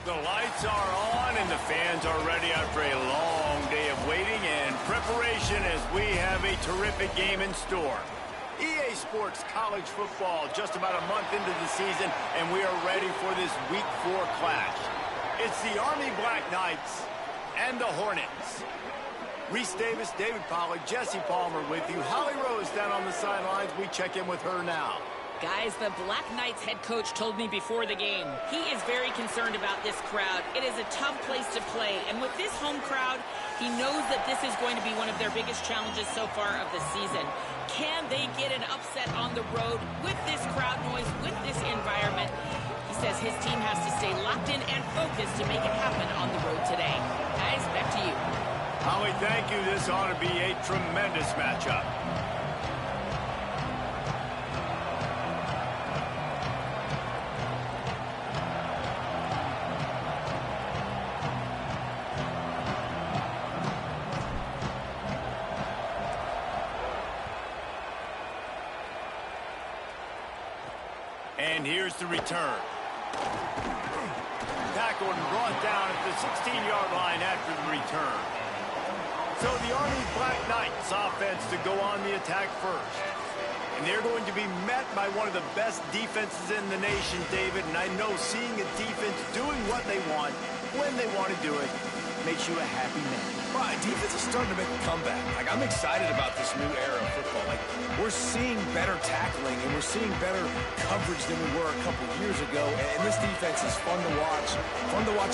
The lights are on and the fans are ready after a long day of waiting and preparation as we have a terrific game in store. EA Sports College Football just about a month into the season, and we are ready for this Week 4 clash. It's the Army Black Knights and the Hornets. Reese Davis, David Pollack, Jesse Palmer with you. Holly Rose down on the sidelines. We check in with her now. Guys, the Black Knights head coach told me before the game, he is very concerned about this crowd. It is a tough place to play, and with this home crowd, he knows that this is going to be one of their biggest challenges so far of the season. Can they get an upset on the road with this crowd noise, with this environment? He says his team has to stay locked in and focused to make it happen on the road today. Guys, back to you. Holly, thank you. This ought to be a tremendous matchup. And here's the return. Tackled and brought down at the 16-yard line after the return. So the Army Black Knights offense to go on the attack first. And they're going to be met by one of the best defenses in the nation, David. And I know seeing a defense doing what they want, when they want to do it, makes you a happy man. Well, defense is starting to make a comeback. Like, I'm excited about this new era of football. Like, we're seeing better tackling, and we're seeing better coverage than we were a couple years ago. And this defense is fun to watch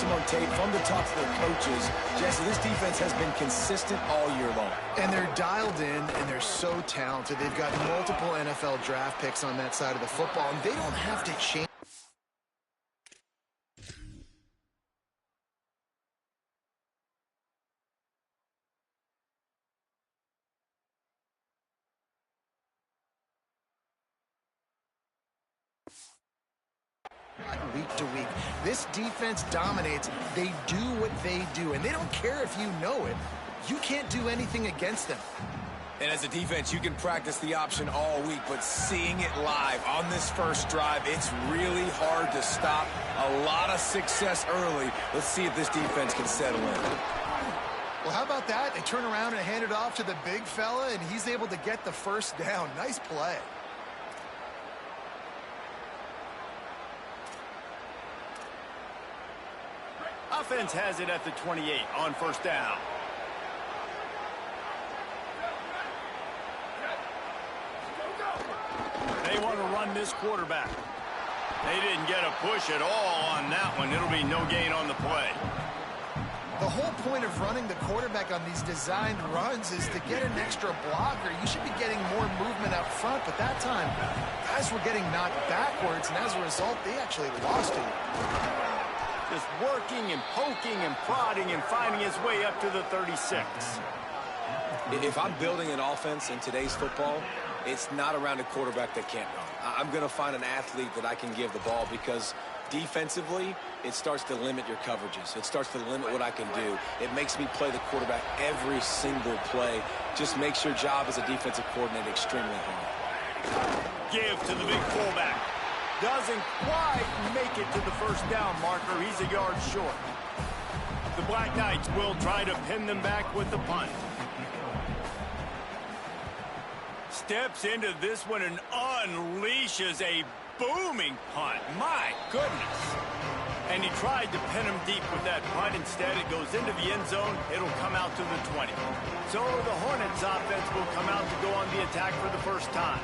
them on tape, fun to talk to their coaches. Jesse, this defense has been consistent all year long. And they're dialed in, and they're so talented. They've got multiple NFL draft picks on that side of the football, and they don't have to change. Week to week, this defense dominates. They do what they do, and they don't care if you know it. You can't do anything against them. And as a defense, you can practice the option all week, but seeing it live on this first drive, it's really hard to stop. A lot of success early. Let's see if this defense can settle in. Well, how about that? They turn around and hand it off to the big fella, and he's able to get the first down. Nice play. Offense has it at the 28 on first down. They want to run this quarterback. They didn't get a push at all on that one. It'll be no gain on the play. The whole point of running the quarterback on these designed runs is to get an extra blocker. You should be getting more movement up front, but that time, guys were getting knocked backwards, and as a result, they actually lost it. Just working and poking and prodding and finding his way up to the 36. If I'm building an offense in today's football, it's not around a quarterback that can't run. I'm going to find an athlete that I can give the ball because defensively, it starts to limit your coverages. It starts to limit what I can do. It makes me play the quarterback every single play. Just makes your job as a defensive coordinator extremely hard. Give to the big fullback. Doesn't quite make it to the first down marker. He's a yard short. The Black Knights will try to pin them back with the punt. Steps into this one and unleashes a booming punt. My goodness. And he tried to pin him deep with that punt. Instead, it goes into the end zone. It'll come out to the 20. So the Hornets offense will come out to go on the attack for the first time.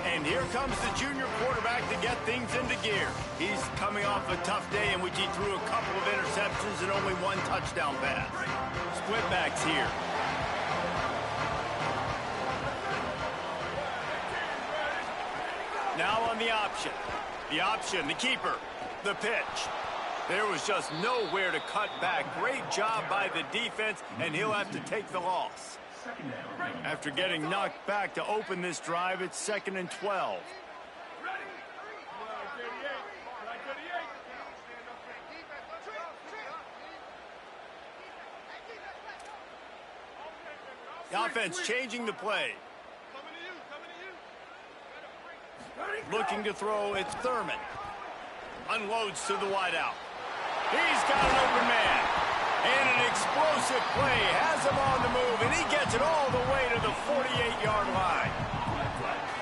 And here comes the junior quarterback to get things into gear. He's coming off a tough day in which he threw a couple of interceptions and only one touchdown pass. Split backs here. Now on the option. The option, the keeper, the pitch. There was just nowhere to cut back. Great job by the defense, and he'll have to take the loss. After getting knocked back to open this drive, it's 2nd and 12. The offense changing the play. Looking to throw, it's Thurman. Unloads to the wideout. He's got an open man. And an explosive play has him on the move, and he gets it all the way to the 48-yard line.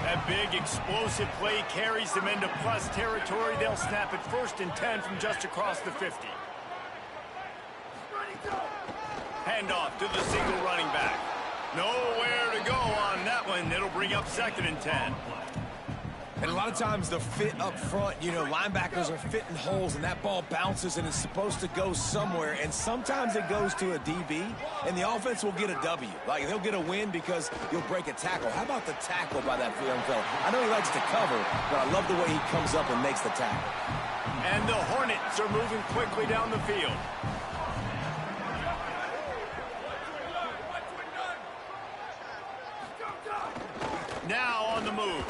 That big explosive play carries them into plus territory. They'll snap it 1st and 10 from just across the 50. Handoff to the single running back. Nowhere to go on that one. It'll bring up 2nd and 10. And a lot of times the fit up front, you know, linebackers are fitting holes and that ball bounces and it's supposed to go somewhere. And sometimes it goes to a DB and the offense will get a W. Like they'll get a win because you'll break a tackle. How about the tackle by that young fella? I know he likes to cover, but I love the way he comes up and makes the tackle. And the Hornets are moving quickly down the field. Now on the move.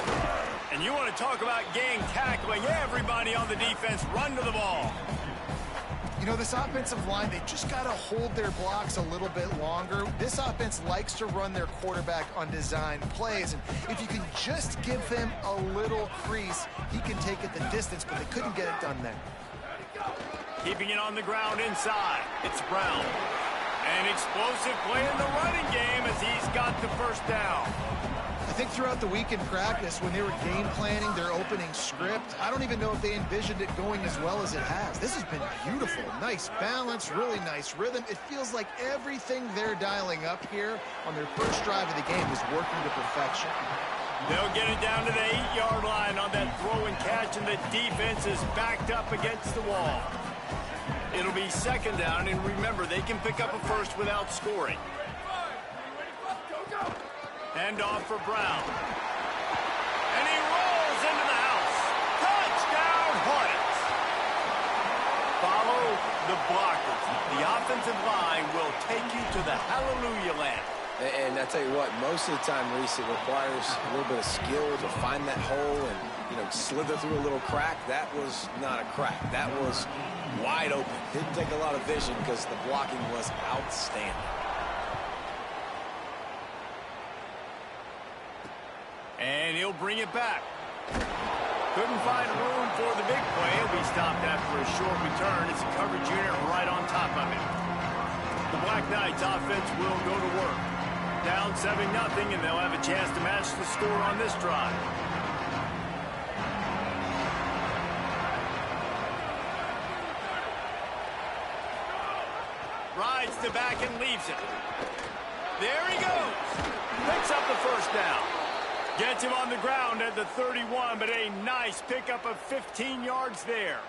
And you want to talk about gang tackling. Everybody on the defense run to the ball. You know, this offensive line, they just got to hold their blocks a little bit longer. This offense likes to run their quarterback on design plays. And if you can just give him a little crease, he can take it the distance, but they couldn't get it done there. Keeping it on the ground inside. It's Brown. An explosive play in the running game as he's got the 1st down. I think throughout the week in practice, when they were game planning their opening script, I don't even know if they envisioned it going as well as it has. This has been beautiful. Nice balance, really nice rhythm. It feels like everything they're dialing up here on their first drive of the game is working to perfection. They'll get it down to the 8-yard line on that throw and catch, and the defense is backed up against the wall. It'll be 2nd down, and remember, they can pick up a 1st without scoring. Handoff for Brown. And he rolls into the house. Touchdown, Hornets. Follow the blockers. The offensive line will take you to the hallelujah land. And I tell you what, most of the time, Reese, it requires a little bit of skill to find that hole and, you know, slither through a little crack. That was not a crack. That was wide open. Didn't take a lot of vision because the blocking was outstanding. And he'll bring it back. Couldn't find room for the big play. He'll be stopped after a short return. It's a coverage unit right on top of it. The Black Knights offense will go to work. Down 7-0, and they'll have a chance to match the score on this drive. Rides the back and leaves it. There he goes. Picks up the 1st down. Gets him on the ground at the 31, but a nice pickup of 15 yards there.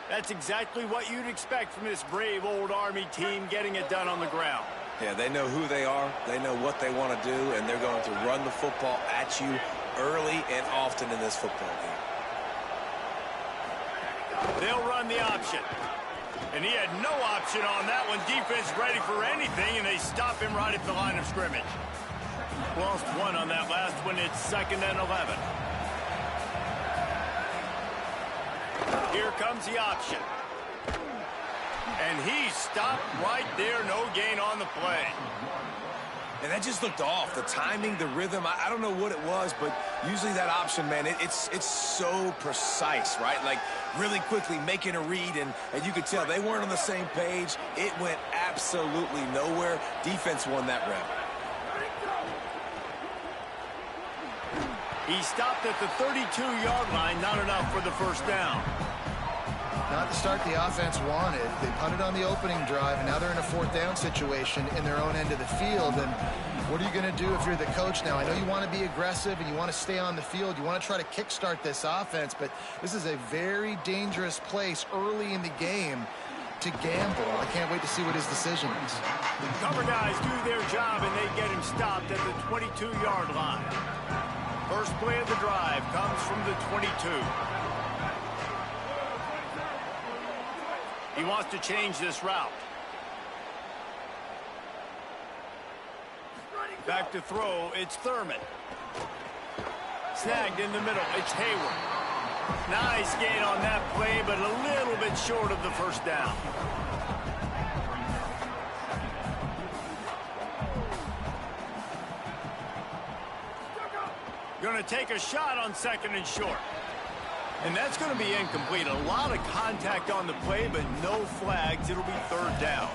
That's exactly what you'd expect from this brave old Army team, getting it done on the ground. Yeah, they know who they are, they know what they want to do, and they're going to run the football at you early and often in this football game. They'll run the option. And he had no option on that one. Defense ready for anything, and they stop him right at the line of scrimmage. Lost 1 on that last one. It's 2nd and 11. Here comes the option. And he stopped right there. No gain on the play. And that just looked off. The timing, the rhythm, I don't know what it was, but usually that option, man, it's so precise, right? Like really quickly making a read, and you could tell they weren't on the same page. It went absolutely nowhere. Defense won that rep. He stopped at the 32-yard line. Not enough for the 1st down. Not the start the offense wanted. They punted on the opening drive, and now they're in a 4th down situation in their own end of the field. And what are you going to do if you're the coach now? I know you want to be aggressive and you want to stay on the field. You want to try to kickstart this offense, but this is a very dangerous place early in the game to gamble. I can't wait to see what his decision is. Cover guys do their job, and they get him stopped at the 22-yard line. First play of the drive comes from the 22. He wants to change this route. Back to throw, it's Thurman. Snagged in the middle, it's Hayward. Nice gain on that play, but a little bit short of the 1st down. Going to take a shot on 2nd and short. And that's going to be incomplete. A lot of contact on the play, but no flags. It'll be third down.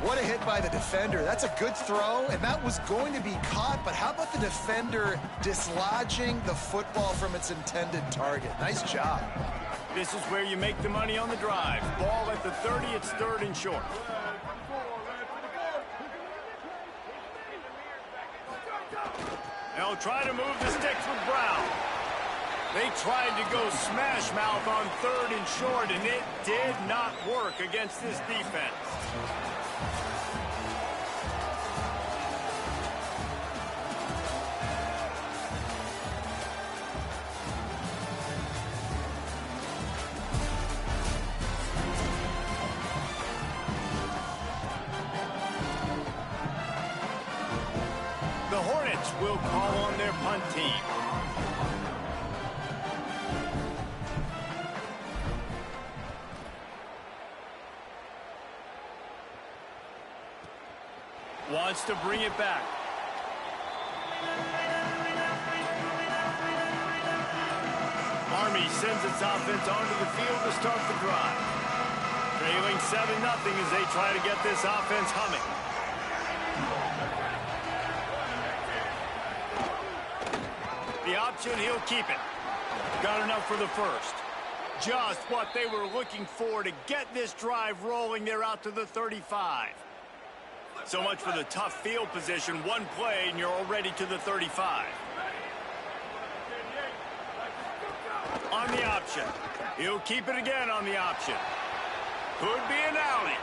What a hit by the defender. That's a good throw, and that was going to be caught, but how about the defender dislodging the football from its intended target? Nice job. This is where you make the money on the drive. Ball at the 30, it's third and short. They'll try to move the sticks with Brown. They tried to go smash mouth on third and short, and it did not work against this defense. The Hornets will call on their punt team. Wants to bring it back. Army sends its offense onto the field to start the drive. Trailing 7-0 as they try to get this offense humming. The option, he'll keep it. Got enough for the first. Just what they were looking for to get this drive rolling. They're out to the 35. So much for the tough field position. One play, and you're already to the 35. On the option. He'll keep it again on the option. Could be an alley.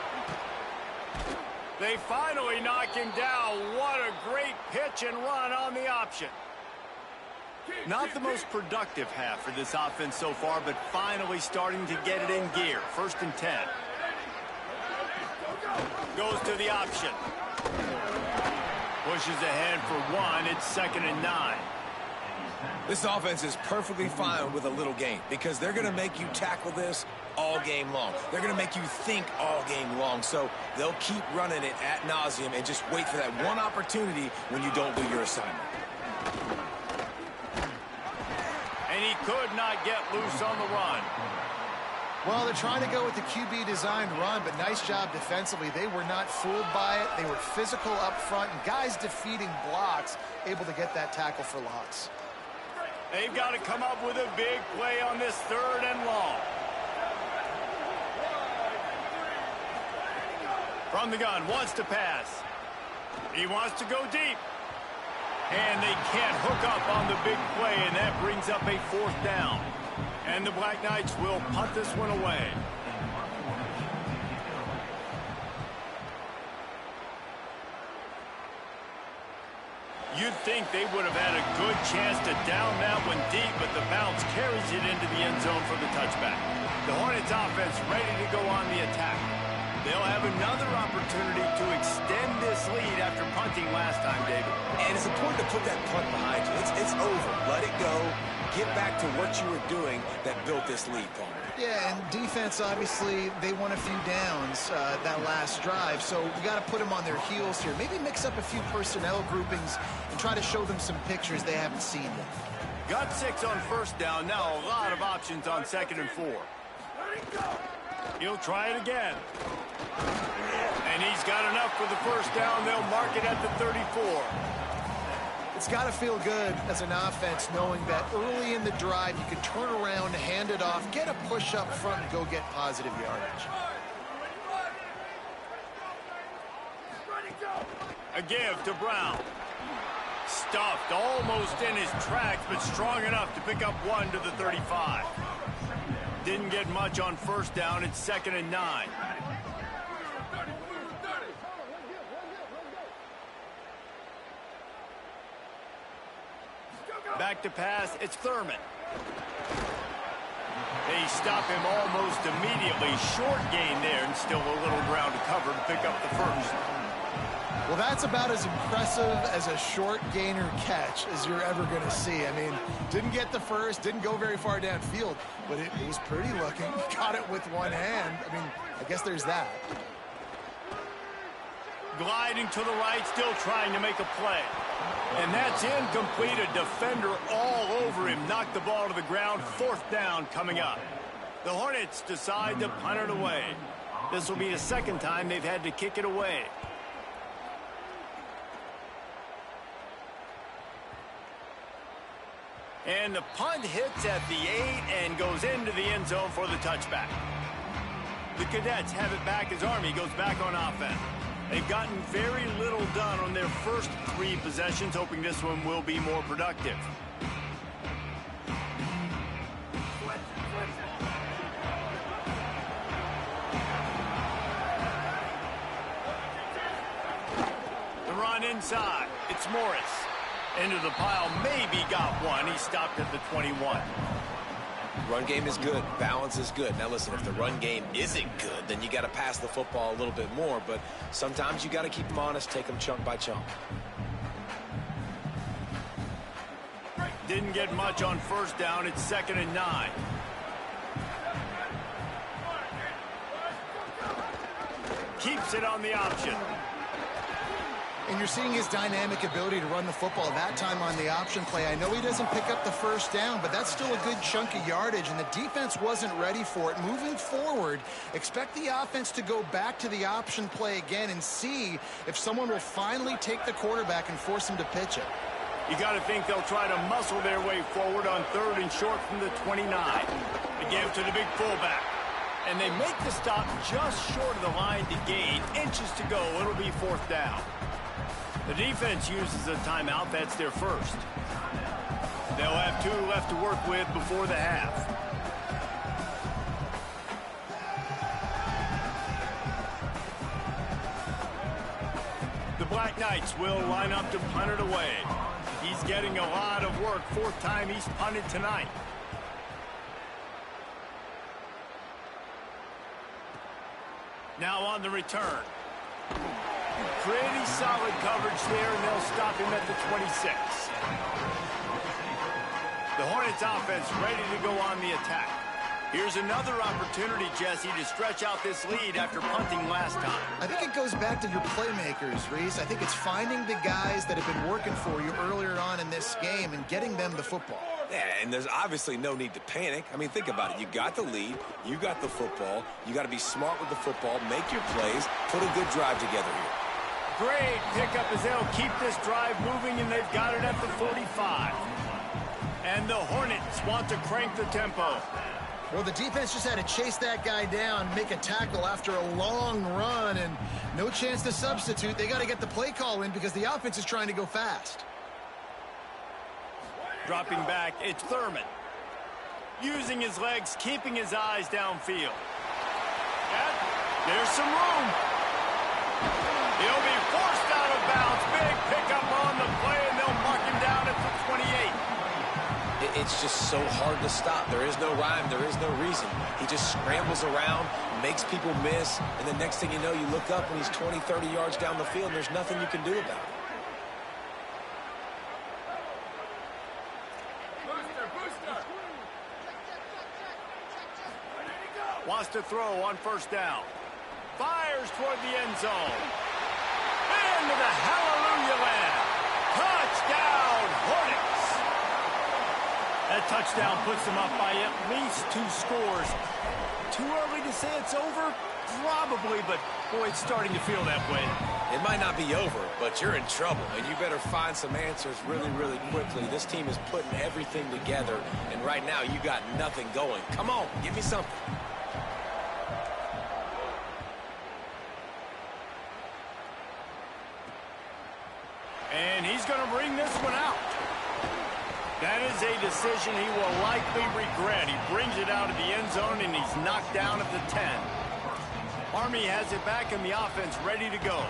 They finally knock him down. What a great pitch and run on the option. Not the most productive half for this offense so far, but finally starting to get it in gear. First and 10. Goes to the option. Pushes ahead for one. It's second and 9. This offense is perfectly fine with a little game because they're going to make you tackle this all game long. They're going to make you think all game long. So they'll keep running it ad nauseum and just wait for that one opportunity when you don't do your assignment. And he could not get loose on the run. Well, they're trying to go with the QB-designed run, but nice job defensively. They were not fooled by it. They were physical up front, and guys defeating blocks, able to get that tackle for loss. They've got to come up with a big play on this third and long. From the gun, wants to pass. He wants to go deep. And they can't hook up on the big play, and that brings up a fourth down. And the Black Knights will punt this one away. You'd think they would have had a good chance to down that one deep, but the bounce carries it into the end zone for the touchback. The Hornets offense ready to go on the attack. They'll have another opportunity to extend this lead after punting last time, David. And it's important to put that punt behind you. It's over. Let it go. Get back to what you were doing that built this lead, Paul. Yeah, and defense, obviously, they won a few downs that last drive, so you got to put them on their heels here. Maybe mix up a few personnel groupings and try to show them some pictures they haven't seen yet. Got 6 on first down. Now a lot of options on second and 4. He'll try it again. And he's got enough for the first down. They'll mark it at the 34. It's got to feel good as an offense knowing that early in the drive you can turn around, hand it off, get a push up front, and go get positive yardage. A give to Brown. Stuffed almost in his tracks, but strong enough to pick up 1 to the 35. Didn't get much on first down. It's second and 9. Back to pass, it's Thurman. They stop him almost immediately. Short gain there, and still a little ground to cover to pick up the first. Well, that's about as impressive as a short gainer catch as you're ever going to see. I mean, didn't get the first, didn't go very far downfield, but it was pretty looking. Got it with one hand. I mean, I guess there's that. gliding to the right, still trying to make a play. And that's incomplete. A defender all over him. Knocked the ball to the ground. 4th down coming up. The Hornets decide to punt it away. This will be the 2nd time they've had to kick it away. And the punt hits at the 8 and goes into the end zone for the touchback. The Cadets have it back as Army goes back on offense. They've gotten very little done on their first 3 possessions, hoping this one will be more productive. The run inside. It's Morris. Into the pile, maybe got one. He stopped at the 21. Run game is good. Balance is good. Now listen, if the run game isn't good, then you got to pass the football a little bit more. But sometimes you got to keep them honest, take them chunk by chunk. Didn't get much on 1st down. It's 2nd and 9. Keeps it on the option. And you're seeing his dynamic ability to run the football that time on the option play. I know he doesn't pick up the 1st down, but that's still a good chunk of yardage, and the defense wasn't ready for it. Moving forward, expect the offense to go back to the option play again and see if someone will finally take the quarterback and force him to pitch it. You got to think they'll try to muscle their way forward on 3rd and short from the 29. They give to the big fullback. And they make the stop just short of the line to gain. Inches to go. It'll be 4th down. The defense uses a timeout. That's their first. They'll have 2 left to work with before the half. The Black Knights will line up to punt it away. He's getting a lot of work. 4th time he's punted tonight. Now on the return. Pretty solid coverage there, and they'll stop him at the 26. The Hornets offense ready to go on the attack. Here's another opportunity, Jesse, to stretch out this lead after punting last time. I think it goes back to your playmakers, Reese. I think it's finding the guys that have been working for you earlier on in this game and getting them the football. Yeah, and there's obviously no need to panic. I mean, think about it. You got the lead. You got the football. You got to be smart with the football, make your plays, put a good drive together here. Great pickup as they'll keep this drive moving, and they've got it at the 45. And the Hornets want to crank the tempo. Well, the defense just had to chase that guy down, make a tackle after a long run, and no chance to substitute. They got to get the play call in because the offense is trying to go fast. Dropping back, it's Thurman. Using his legs, keeping his eyes downfield. And there's some room. He'll be forced out of bounds. Big pickup on the play, and they'll mark him down at the 28. It's just so hard to stop. There is no rhyme. There is no reason. He just scrambles around, makes people miss, and the next thing you know, you look up and he's 20, 30 yards down the field, and there's nothing you can do about it. Wants to throw on 1st down. Fires toward the end zone. Into the hallelujah land. Touchdown, Hornets. That touchdown puts them up by at least 2 scores. Too early to say it's over? Probably, but boy, it's starting to feel that way. It might not be over, but you're in trouble, and you better find some answers really, really quickly. This team is putting everything together, and right now you got nothing going. Come on, give me something. And he's going to bring this one out. That is a decision he will likely regret. He brings it out of the end zone, and he's knocked down at the 10. Army has it back in the offense, ready to go.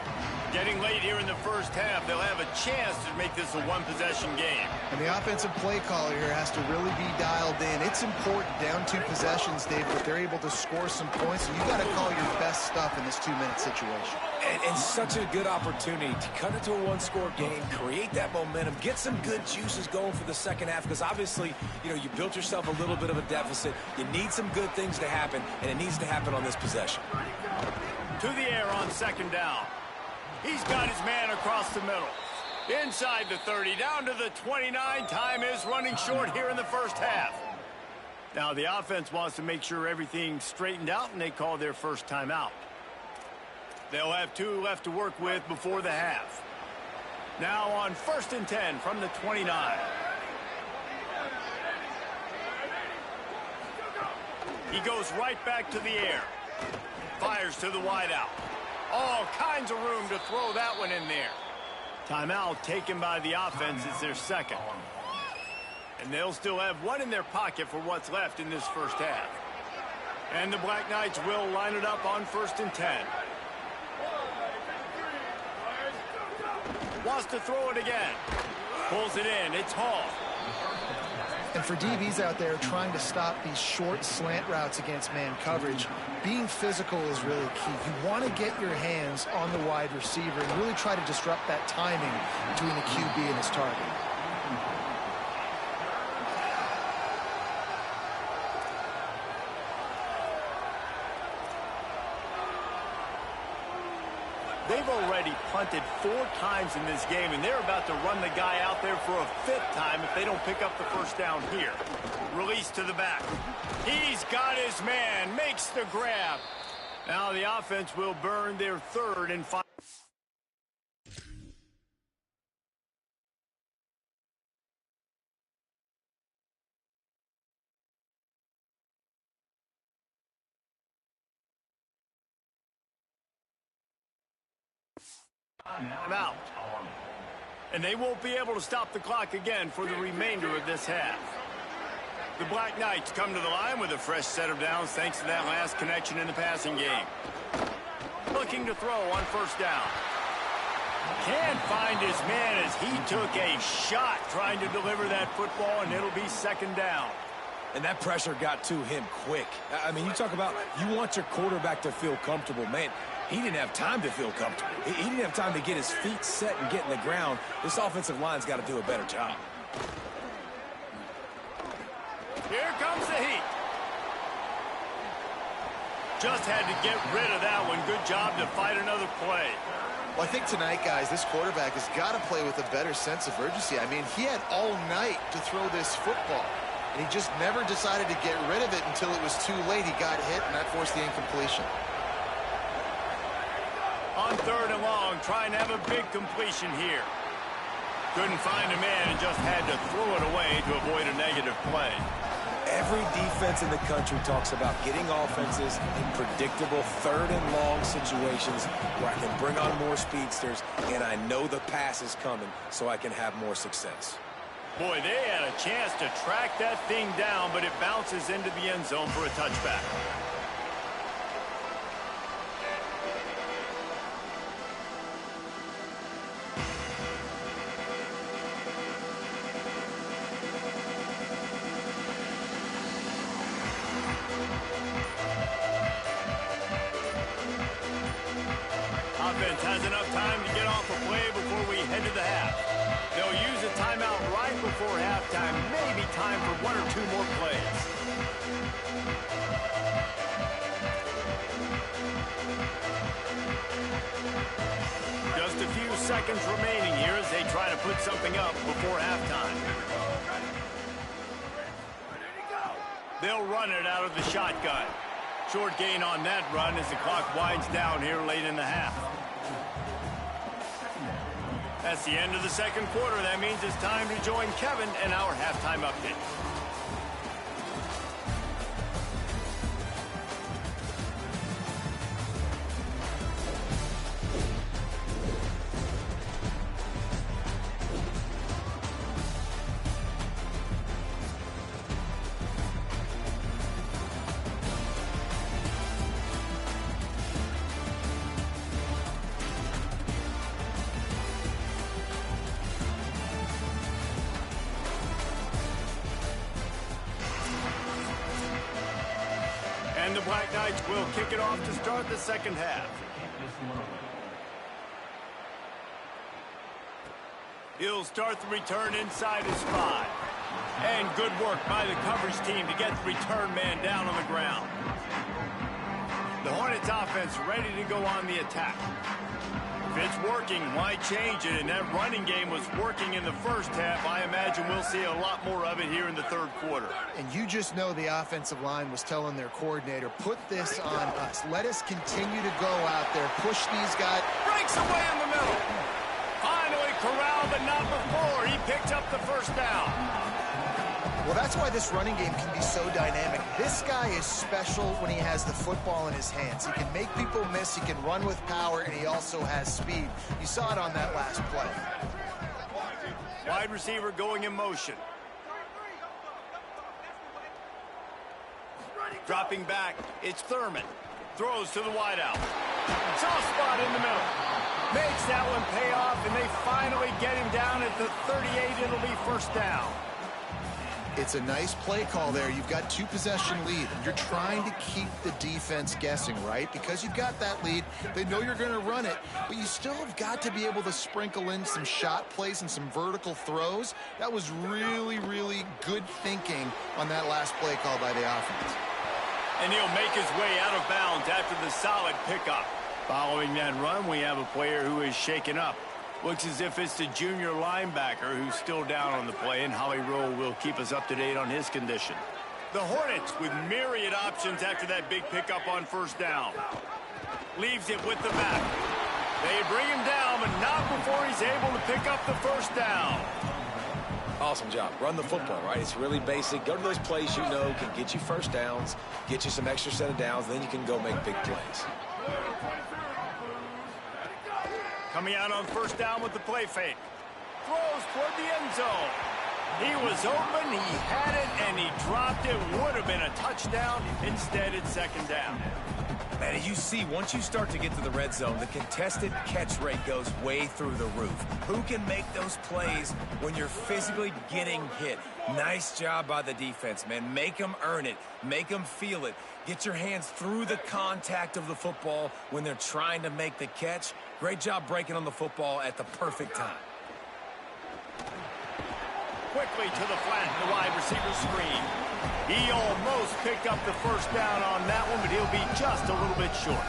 Getting late here in the first half, they'll have a chance to make this a one-possession game. And the offensive play caller here has to really be dialed in. It's important, down 2 possessions, Dave, but they're able to score some points. So you got to call your best stuff in this 2-minute situation. And such a good opportunity to cut it to a 1-score game, create that momentum, get some good juices going for the second half, because obviously, you know, you built yourself a little bit of a deficit. You need some good things to happen, and it needs to happen on this possession. To the air on 2nd down. He's got his man across the middle. Inside the 30, down to the 29. Time is running short here in the first half. Now the offense wants to make sure everything's straightened out, and they call their first timeout. They'll have 2 left to work with before the half. Now on 1st and 10 from the 29. He goes right back to the air. Fires to the wideout. All kinds of room to throw that one in there. Timeout taken by the offense. It's their second. And they'll still have 1 in their pocket for what's left in this first half. And the Black Knights will line it up on 1st and 10. Wants to throw it again. Pulls it in. It's Hall. And for DBs out there trying to stop these short slant routes against man coverage, being physical is really key. You want to get your hands on the wide receiver and really try to disrupt that timing between the QB and his target. They've already punted 4 times in this game, and they're about to run the guy out there for a 5th time if they don't pick up the first down here. Release to the back. He's got his man, makes the grab. Now the offense will burn their 3rd and 5. Out. And they won't be able to stop the clock again for the remainder of this half. The Black Knights come to the line with a fresh set of downs thanks to that last connection in the passing game. Looking to throw on 1st down. Can't find his man as he took a shot trying to deliver that football, and it'll be 2nd down. And that pressure got to him quick. I mean, you talk about you want your quarterback to feel comfortable. Man, he didn't have time to feel comfortable. He didn't have time to get his feet set and get in the ground. This offensive line's got to do a better job. Here comes the heat. Just had to get rid of that one. Good job to fight another play. Well, I think tonight, guys, this quarterback has got to play with a better sense of urgency. I mean, he had all night to throw this football, and he just never decided to get rid of it until it was too late. He got hit, and that forced the incompletion. On 3rd and long, trying to have a big completion here. Couldn't find a man and just had to throw it away to avoid a negative play. Every defense in the country talks about getting offenses in predictable 3rd and long situations where I can bring on more speedsters and I know the pass is coming so I can have more success. Boy, they had a chance to track that thing down, but it bounces into the end zone for a touchback. Offense has enough time to get off a play before we head to the half. They'll use a timeout right before halftime. Maybe time for 1 or 2 more plays. Just a few seconds remaining here as they try to put something up before halftime. They'll run it out of the shotgun. Short gain on that run as the clock winds down here late in the half. That's the end of the 2nd quarter. That means it's time to join Kevin in our halftime update. And the Black Knights will kick it off to start the 2nd half. He'll start the return inside his 5. And good work by the coverage team to get the return man down on the ground. The Hornets offense ready to go on the attack. If it's working, why change it? And that running game was working in the first half. I imagine we'll see a lot more of it here in the third quarter. And you just know the offensive line was telling their coordinator, put this on us. Let us continue to go out there, push these guys. Breaks away in the middle. Finally corralled, but not before. He picked up the first down. Well, that's why this running game can be so dynamic. This guy is special when he has the football in his hands. He can make people miss, he can run with power, and he also has speed. You saw it on that last play. Wide receiver going in motion. Dropping back, it's Thurman. Throws to the wideout. Soft spot in the middle. Makes that one pay off, and they finally get him down at the 38. It'll be first down. It's a nice play call there. You've got 2-possession lead. You're trying to keep the defense guessing, right? Because you've got that lead. They know you're going to run it, but you still have got to be able to sprinkle in some shot plays and some vertical throws. That was really, really good thinking on that last play call by the offense. And he'll make his way out of bounds after the solid pickup. Following that run, we have a player who is shaken up. Looks as if it's the junior linebacker who's still down on the play, and Howie Rowe will keep us up to date on his condition. The Hornets with myriad options after that big pickup on first down. Leaves it with the back. They bring him down, but not before he's able to pick up the first down. Awesome job. Run the football, right? It's really basic. Go to those plays you know can get you first downs, get you some extra set of downs, then you can go make big plays. Coming out on first down with the play fake. Throws toward the end zone. He was open, he had it, and he dropped it. Would have been a touchdown. Instead, it's second down. Man, as you see, once you start to get to the red zone, the contested catch rate goes way through the roof. Who can make those plays when you're physically getting hit? Nice job by the defense, man. Make them earn it. Make them feel it. Get your hands through the contact of the football when they're trying to make the catch. Great job breaking on the football at the perfect time. Quickly to the flat, the wide receiver screen. He almost picked up the first down on that one, but he'll be just a little bit short.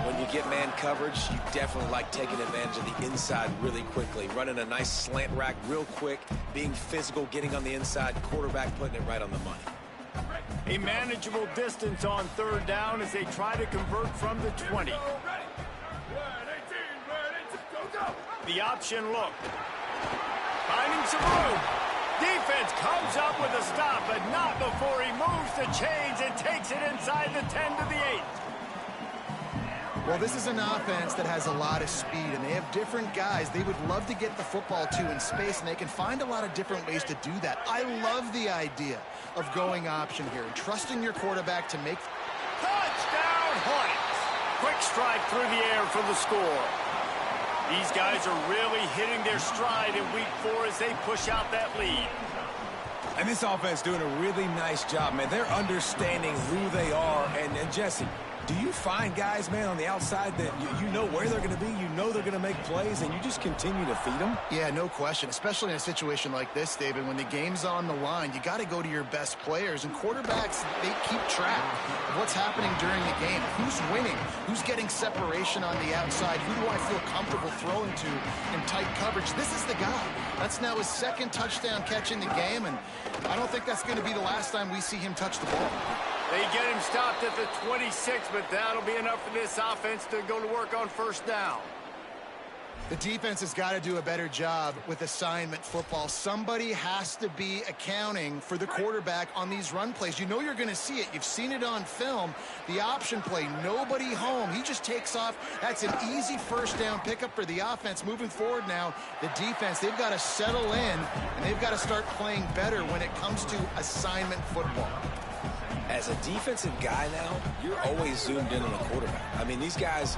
When you get man coverage, you definitely like taking advantage of the inside really quickly. Running a nice slant rack real quick, being physical, getting on the inside, quarterback putting it right on the money. A manageable distance on third down as they try to convert from the 20. The option look. Finding some room. Defense comes up with a stop, but not before he moves the chains and takes it inside the 10 to the 8. Well, this is an offense that has a lot of speed, and they have different guys they would love to get the football to in space, and they can find a lot of different ways to do that. I love the idea of going option here and trusting your quarterback to make... Touchdown, Hornets! Quick strike through the air for the score. These guys are really hitting their stride in week 4 as they push out that lead. And this offense doing a really nice job, man. They're understanding who they are. And Jesse, do you find guys, man, on the outside that you know where they're going to be, you know they're going to make plays, and you just continue to feed them? Yeah, no question, especially in a situation like this, David. When the game's on the line, you got to go to your best players. And quarterbacks, they keep track of what's happening during the game. Who's winning? Who's getting separation on the outside? Who do I feel comfortable throwing to in tight coverage? This is the guy. That's now his second touchdown catch in the game, and I don't think that's going to be the last time we see him touch the ball. They get him stopped at the 26, but that'll be enough for this offense to go to work on first down. The defense has got to do a better job with assignment football. Somebody has to be accounting for the quarterback on these run plays. You know you're going to see it. You've seen it on film. The option play, nobody home. He just takes off. That's an easy first down pickup for the offense. Moving forward now, the defense, they've got to settle in, and they've got to start playing better when it comes to assignment football. As a defensive guy now, you're always zoomed in on the quarterback. I mean, these guys,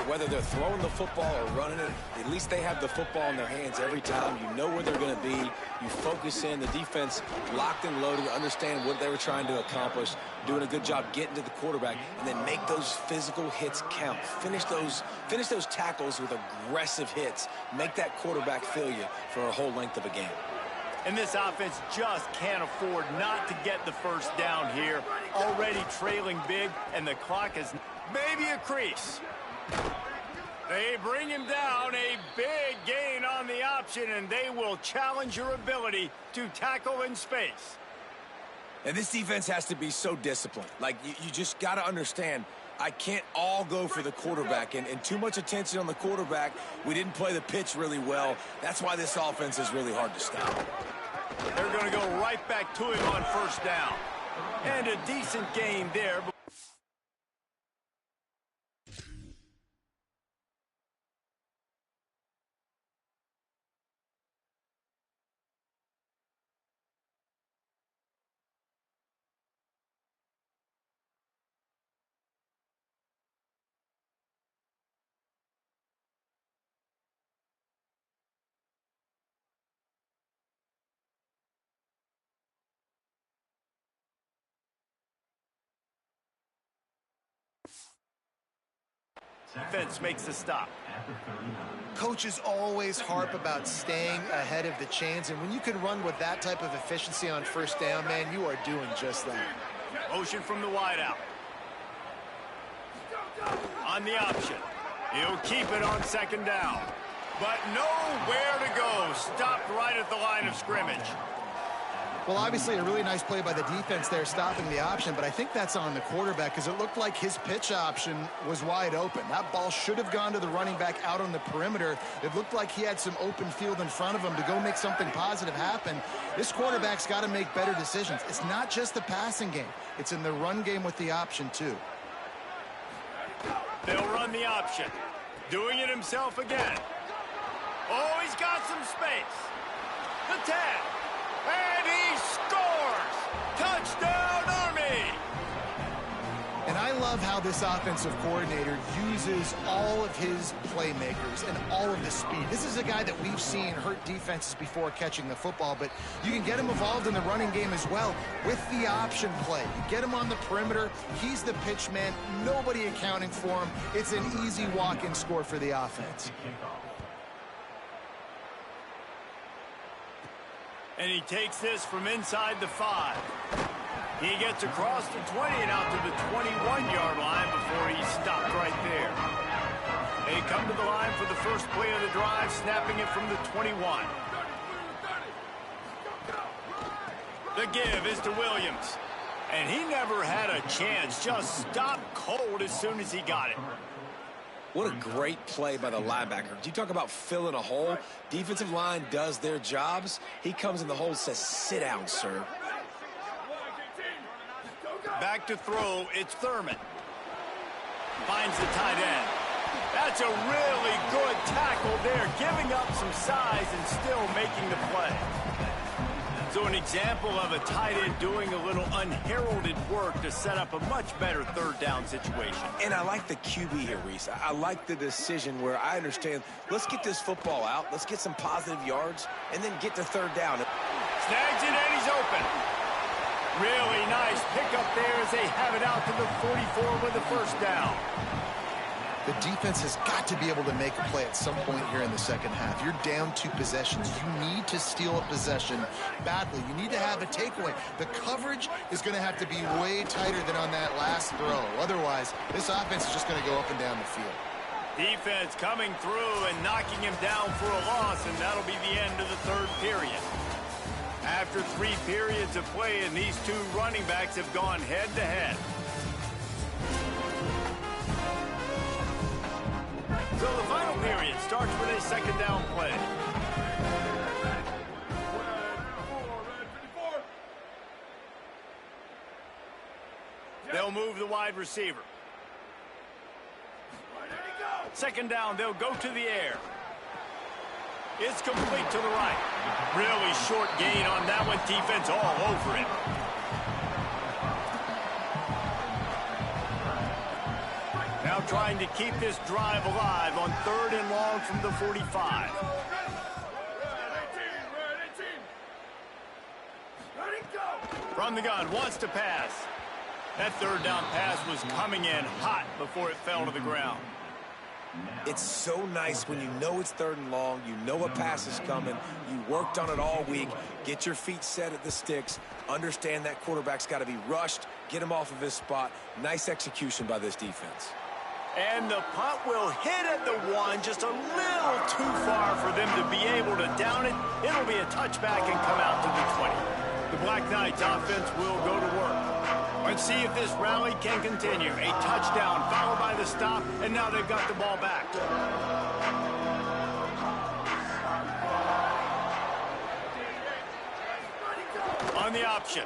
whether they're throwing the football or running it, at least they have the football in their hands every time. You know where they're going to be. You focus in. The defense locked and loaded, understand what they were trying to accomplish, doing a good job getting to the quarterback, and then make those physical hits count. Finish those tackles with aggressive hits. Make that quarterback feel you for a whole length of a game. And this offense just can't afford not to get the first down here. Already trailing big, and the clock is maybe a crease. They bring him down, a big gain on the option, and they will challenge your ability to tackle in space. And this defense has to be so disciplined. Like, you just got to understand, I can't all go for the quarterback, and too much attention on the quarterback. We didn't play the pitch really well. That's why this offense is really hard to stop. They're going to go right back to him on first down. And a decent gain there. Defense makes the stop. Coaches always harp about staying ahead of the chains, and when you can run with that type of efficiency on first down, man, you are doing just that. Motion from the wideout. On the option. He'll keep it on second down. But nowhere to go. Stopped right at the line of scrimmage. Well, obviously a really nice play by the defense there, stopping the option, but I think that's on the quarterback because it looked like his pitch option was wide open. That ball should have gone to the running back out on the perimeter. It looked like he had some open field in front of him to go make something positive happen. This quarterback's got to make better decisions. It's not just the passing game. It's in the run game with the option, too. They'll run the option. Doing it himself again. Oh, he's got some space. The 10. And he scores! Touchdown, Army! And I love how this offensive coordinator uses all of his playmakers and all of the speed. This is a guy that we've seen hurt defenses before catching the football, but you can get him involved in the running game as well with the option play. You get him on the perimeter. He's the pitch man. Nobody accounting for him. It's an easy walk-in score for the offense. And he takes this from inside the 5. He gets across the 20 and out to the 21-yard line before he's stopped right there. They come to the line for the first play of the drive, snapping it from the 21. The give is to Williams. And he never had a chance, just stopped cold as soon as he got it. What a great play by the linebacker. You talk about filling a hole. Defensive line does their jobs. He comes in the hole and says, sit down, sir. Back to throw, it's Thurman. Finds the tight end. That's a really good tackle there, giving up some size and still making the play. So an example of a tight end doing a little unheralded work to set up a much better third down situation. And I like the QB here, Reese. I like the decision where I understand, let's get this football out, let's get some positive yards, and then get to third down. Snags it, and he's open. Really nice pickup there as they have it out to the 44 with the first down. The defense has got to be able to make a play at some point here in the second half. You're down 2 possessions. You need to steal a possession badly. You need to have a takeaway. The coverage is going to have to be way tighter than on that last throw. Otherwise, this offense is just going to go up and down the field. Defense coming through and knocking him down for a loss, and that'll be the end of the third period. After 3 periods of play, and these 2 running backs have gone head-to-head. So the final period starts with a second down play. They'll move the wide receiver. Second down, they'll go to the air. It's complete to the right. Really short gain on that one. Defense all over it. Now trying to keep this drive alive on 3rd and long from the 45. From the gun, wants to pass. That 3rd down pass was coming in hot before it fell to the ground. It's so nice when you know it's 3rd and long, you know a pass is coming, you worked on it all week, get your feet set at the sticks, understand that quarterback's got to be rushed, get him off of his spot. Nice execution by this defense. And the punt will hit at the 1, just a little too far for them to be able to down it. It'll be a touchback and come out to the 20. The Black Knights offense will go to work. Let's see if this rally can continue. A touchdown followed by the stop, and now they've got the ball back. On the option.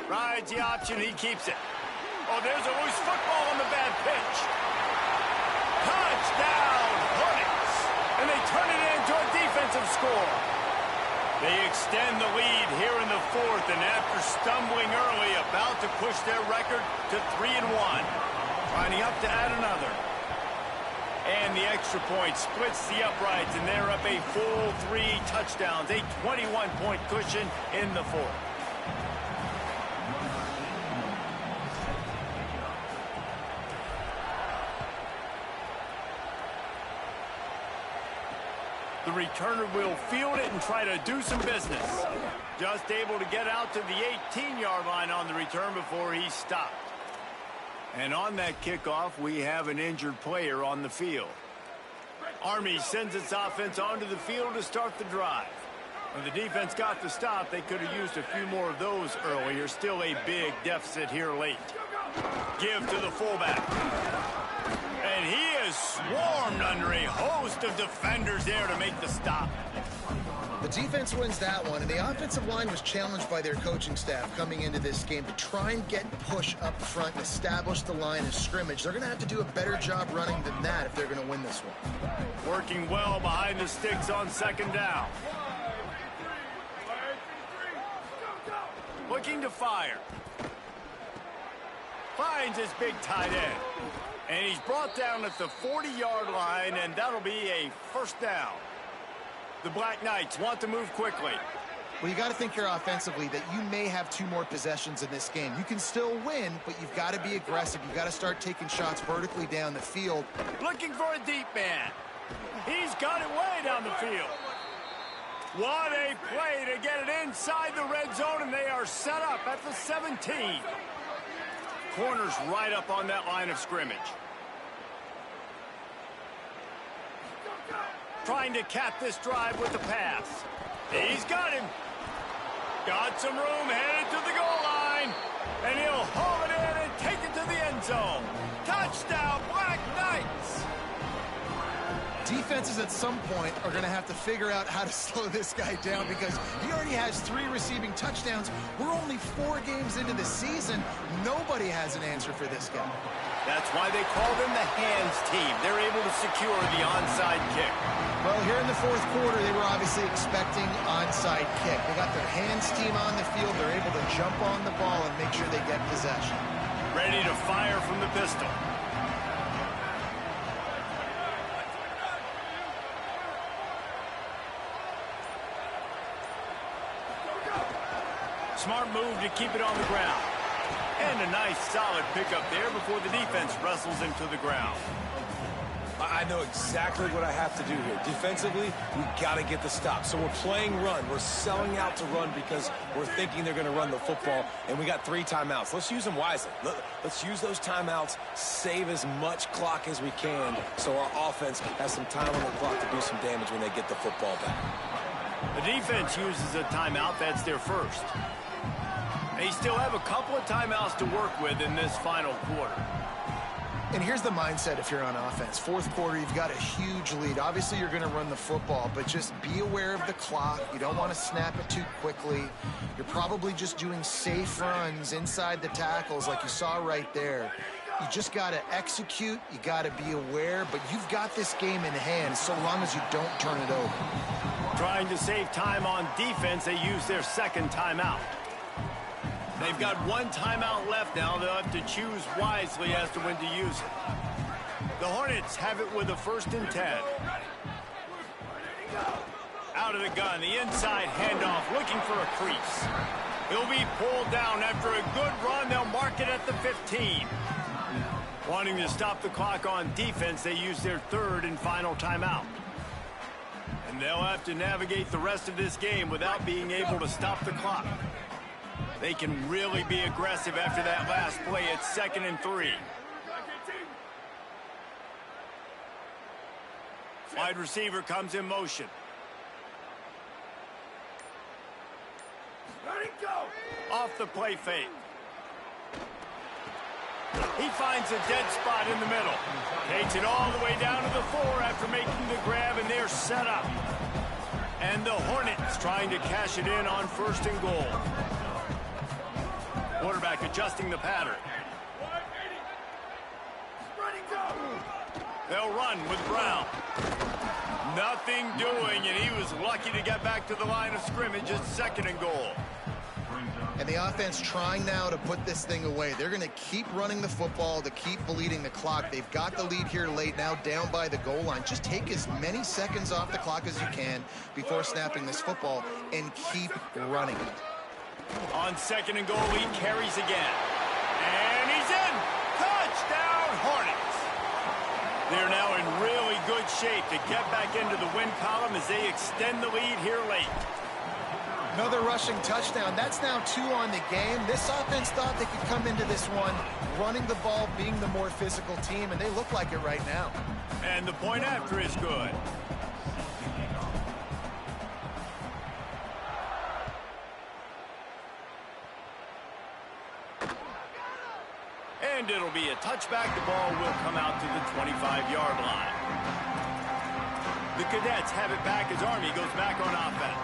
Rides the option, he keeps it. Oh, there's a loose football on the bad pitch. Touchdown, Hornets! And they turn it into a defensive score. They extend the lead here in the 4th, and after stumbling early, about to push their record to 3-1. Lining up to add another. And the extra point splits the uprights, and they're up a full 3 touchdowns, a 21-point cushion in the 4th. The returner will field it and try to do some business. Just able to get out to the 18-yard line on the return before he stopped. And on that kickoff, we have an injured player on the field. Army sends its offense onto the field to start the drive. When the defense got the stop, they could have used a few more of those earlier. Still a big deficit here late. Give to the fullback. And he is swarmed under a host of defenders there to make the stop. The defense wins that one, and the offensive line was challenged by their coaching staff coming into this game to try and get push up front and establish the line of scrimmage. They're going to have to do a better job running than that if they're going to win this one. Working well behind the sticks on 2nd down. Looking to fire. Finds his big tight end. And he's brought down at the 40-yard line, and that'll be a 1st down. The Black Knights want to move quickly. Well, you got to think here offensively that you may have 2 more possessions in this game. You can still win, but you've got to be aggressive. You've got to start taking shots vertically down the field. Looking for a deep man. He's got it way down the field. What a play to get it inside the red zone, and they are set up at the 17. Corners right up on that line of scrimmage. Trying to cap this drive with the pass. He's got him. Got some room, headed to the goal line. And he'll haul it in and take it to the end zone. Touchdown, Black Knights! Defenses at some point are going to have to figure out how to slow this guy down because he already has 3 receiving touchdowns. We're only 4 games into the season. Nobody has an answer for this guy. That's why they call them the hands team. They're able to secure the onside kick. Well, here in the 4th quarter, they were obviously expecting onside kick. They got their hands team on the field. They're able to jump on the ball and make sure they get possession. Ready to fire from the pistol. Smart move to keep it on the ground. And a nice solid pickup there before the defense wrestles him to the ground. I know exactly what I have to do here. Defensively, we got to get the stop. So we're playing run. We're selling out to run because we're thinking they're going to run the football, and we got 3 timeouts. Let's use them wisely. Let's use those timeouts, save as much clock as we can so our offense has some time on the clock to do some damage when they get the football back. The defense uses a timeout. That's their first. They still have a couple of timeouts to work with in this final quarter. And here's the mindset if you're on offense. 4th quarter, you've got a huge lead. Obviously, you're going to run the football, but just be aware of the clock. You don't want to snap it too quickly. You're probably just doing safe runs inside the tackles like you saw right there. You just got to execute. You got to be aware, but you've got this game in hand so long as you don't turn it over. Trying to save time on defense, they use their 2nd timeout. They've got 1 timeout left now. They'll have to choose wisely as to when to use it. The Hornets have it with a 1st and 10. Out of the gun, the inside handoff, looking for a crease. He'll be pulled down after a good run. They'll mark it at the 15. Wanting to stop the clock on defense, they use their 3rd and final timeout. And they'll have to navigate the rest of this game without being able to stop the clock. They can really be aggressive after that last play. It's 2nd and 3. Wide receiver comes in motion. Ready, go! Off the play fake. He finds a dead spot in the middle. Takes it all the way down to the 4 after making the grab, and they're set up. And the Hornets trying to cash it in on 1st and goal. Quarterback adjusting the pattern. They'll run with Brown. Nothing doing, and he was lucky to get back to the line of scrimmage at 2nd and goal. And the offense trying now to put this thing away. They're going to keep running the football to keep bleeding the clock. They've got the lead here late, now down by the goal line. Just take as many seconds off the clock as you can before snapping this football and keep running. On 2nd and goal, he carries again. And he's in! Touchdown, Hornets! They're now in really good shape to get back into the win column as they extend the lead here late. Another rushing touchdown. That's now 2 on the game. This offense thought they could come into this one running the ball, being the more physical team, and they look like it right now. And the point after is good. And it'll be a touchback. The ball will come out to the 25-yard line. The Cadets have it back as Army goes back on offense.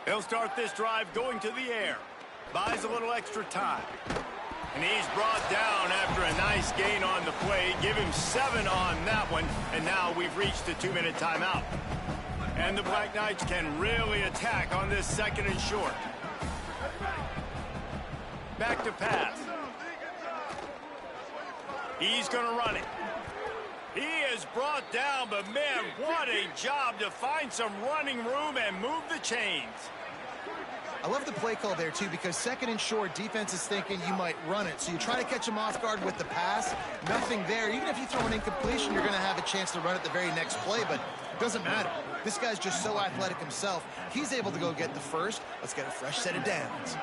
He'll start this drive going to the air. Buys a little extra time. And he's brought down after a nice gain on the play. Give him 7 on that one. And now we've reached the 2-minute timeout. And the Black Knights can really attack on this 2nd and short. Back to pass. He's going to run it. He is brought down, but man, what a job to find some running room and move the chains. I love the play call there, too, because 2nd and short, defense is thinking you might run it. So you try to catch him off guard with the pass. Nothing there. Even if you throw an incompletion, you're going to have a chance to run it the very next play, but it doesn't matter. This guy's just so athletic himself. He's able to go get the first. Let's get a fresh set of downs.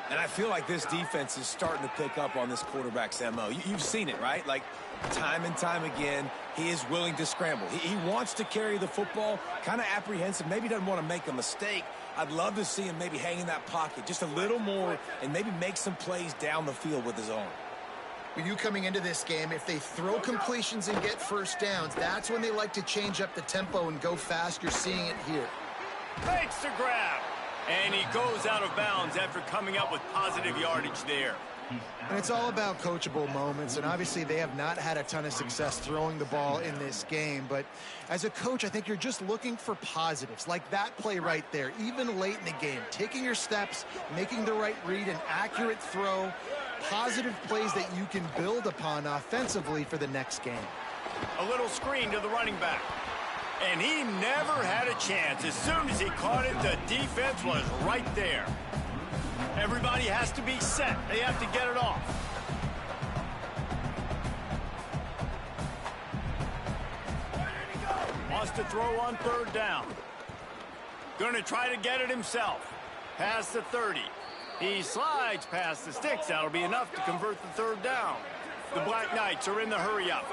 And I feel like this defense is starting to pick up on this quarterback's MO. You've seen it, right? Like, time and time again, he is willing to scramble. He wants to carry the football, kind of apprehensive, maybe doesn't want to make a mistake. I'd love to see him maybe hang in that pocket just a little more and maybe make some plays down the field with his arm. With you coming into this game, if they throw completions and get first downs, that's when they like to change up the tempo and go fast. You're seeing it here. Fakes the grab. And he goes out of bounds after coming up with positive yardage there. And it's all about coachable moments, and obviously they have not had a ton of success throwing the ball in this game. But as a coach, I think you're just looking for positives, like that play right there, even late in the game. Taking your steps, making the right read, an accurate throw, positive plays that you can build upon offensively for the next game. A little screen to the running back. And he never had a chance. As soon as he caught it, the defense was right there. Everybody has to be set. They have to get it off. Wants to throw on 3rd down. Going to try to get it himself. Past the 30. He slides past the sticks. That'll be enough to convert the 3rd down. The Black Knights are in the hurry-up.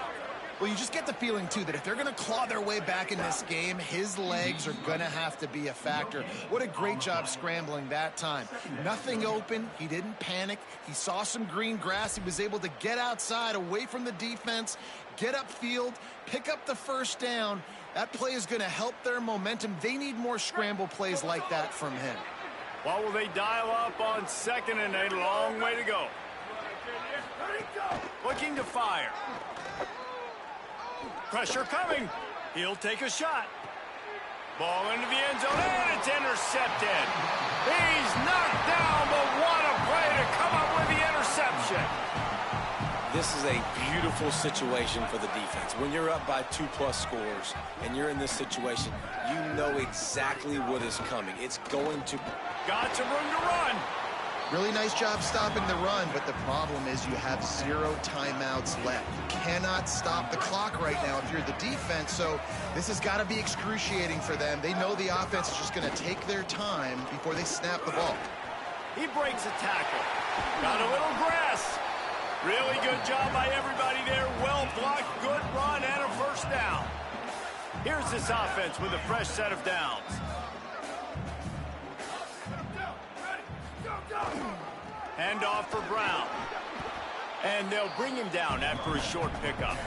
Well, you just get the feeling, too, that if they're going to claw their way back in this game, his legs are going to have to be a factor. What a great job scrambling that time. Nothing open. He didn't panic. He saw some green grass. He was able to get outside, away from the defense, get upfield, pick up the first down. That play is going to help their momentum. They need more scramble plays like that from him. What will they dial up on 2nd and a long way to go? Looking to fire. Pressure coming. He'll take a shot. Ball into the end zone, and it's intercepted. He's knocked down, but what a play to come up with the interception. This is a beautiful situation for the defense. When you're up by 2+ scores and you're in this situation, you know exactly what is coming. It's going to... Got some room to run. Really nice job stopping the run, but the problem is you have 0 timeouts left. You cannot stop the clock right now if you're the defense, so this has got to be excruciating for them. They know the offense is just going to take their time before they snap the ball. He breaks a tackle. Got a little grass. Really good job by everybody there. Well blocked, good run, and a first down. Here's this offense with a fresh set of downs. Hand off for Brown. And they'll bring him down after a short pickup.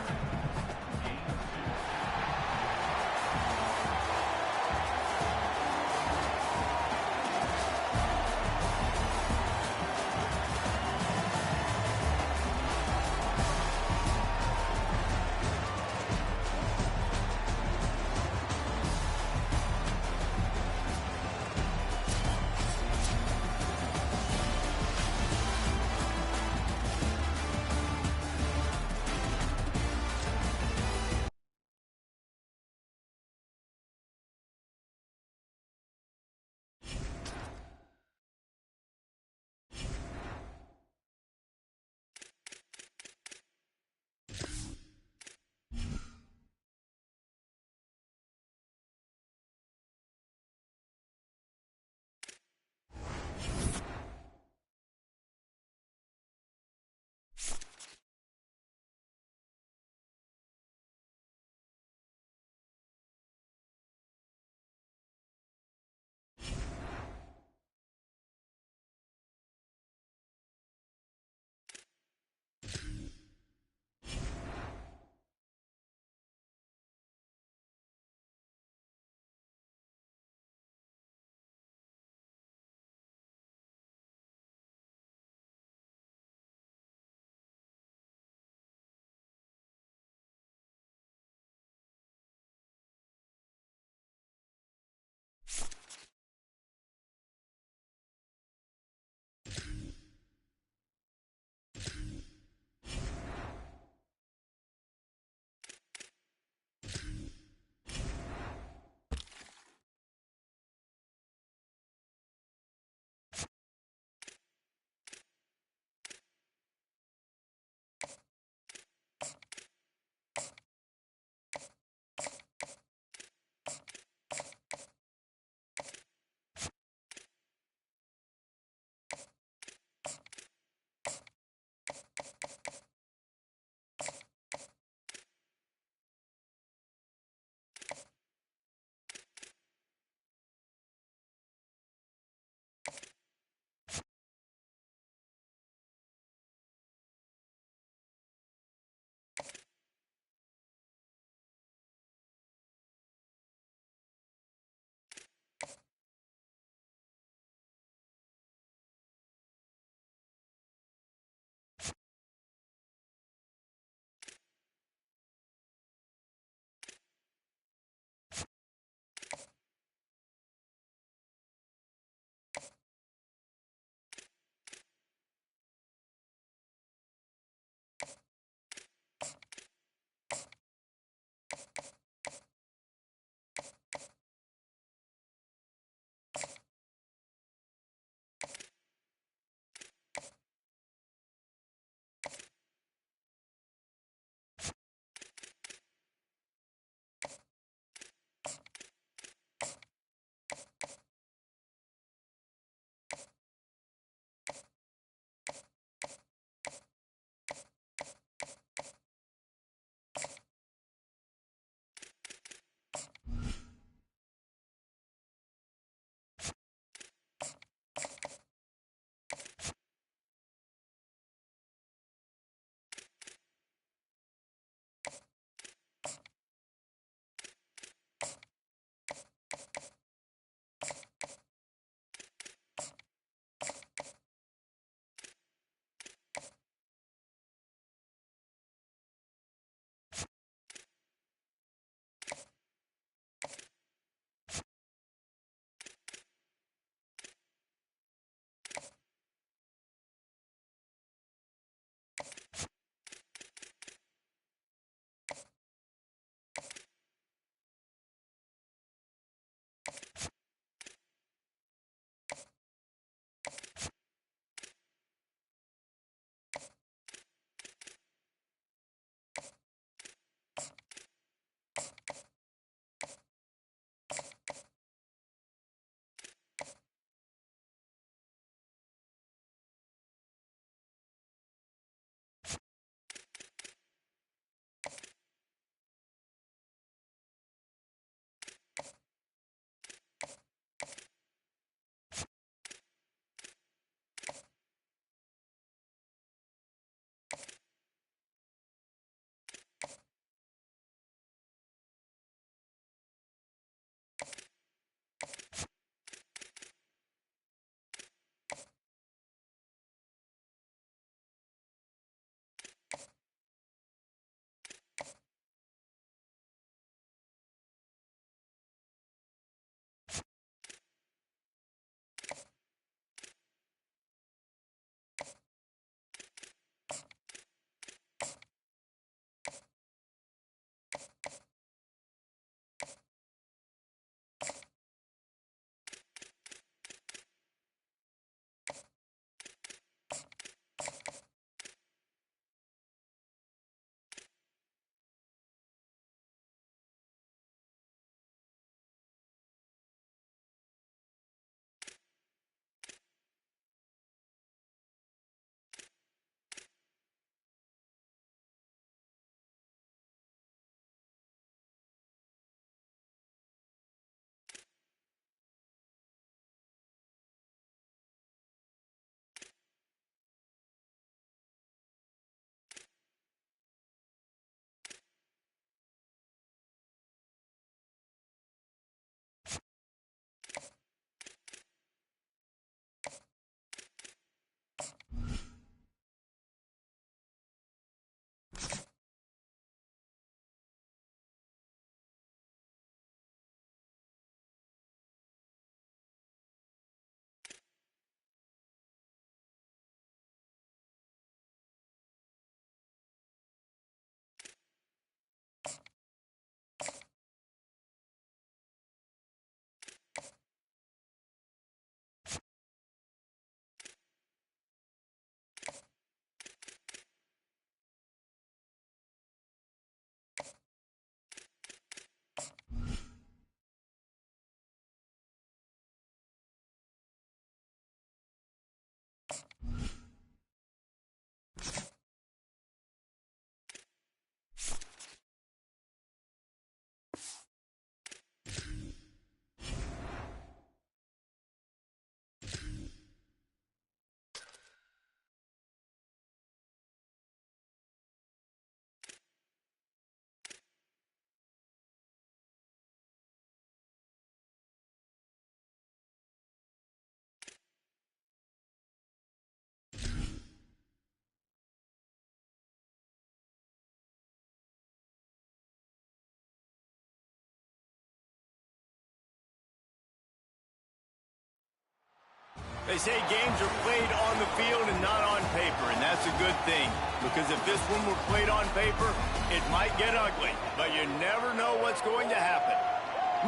They say games are played on the field and not on paper, and that's a good thing. Because if this one were played on paper, it might get ugly. But you never know what's going to happen.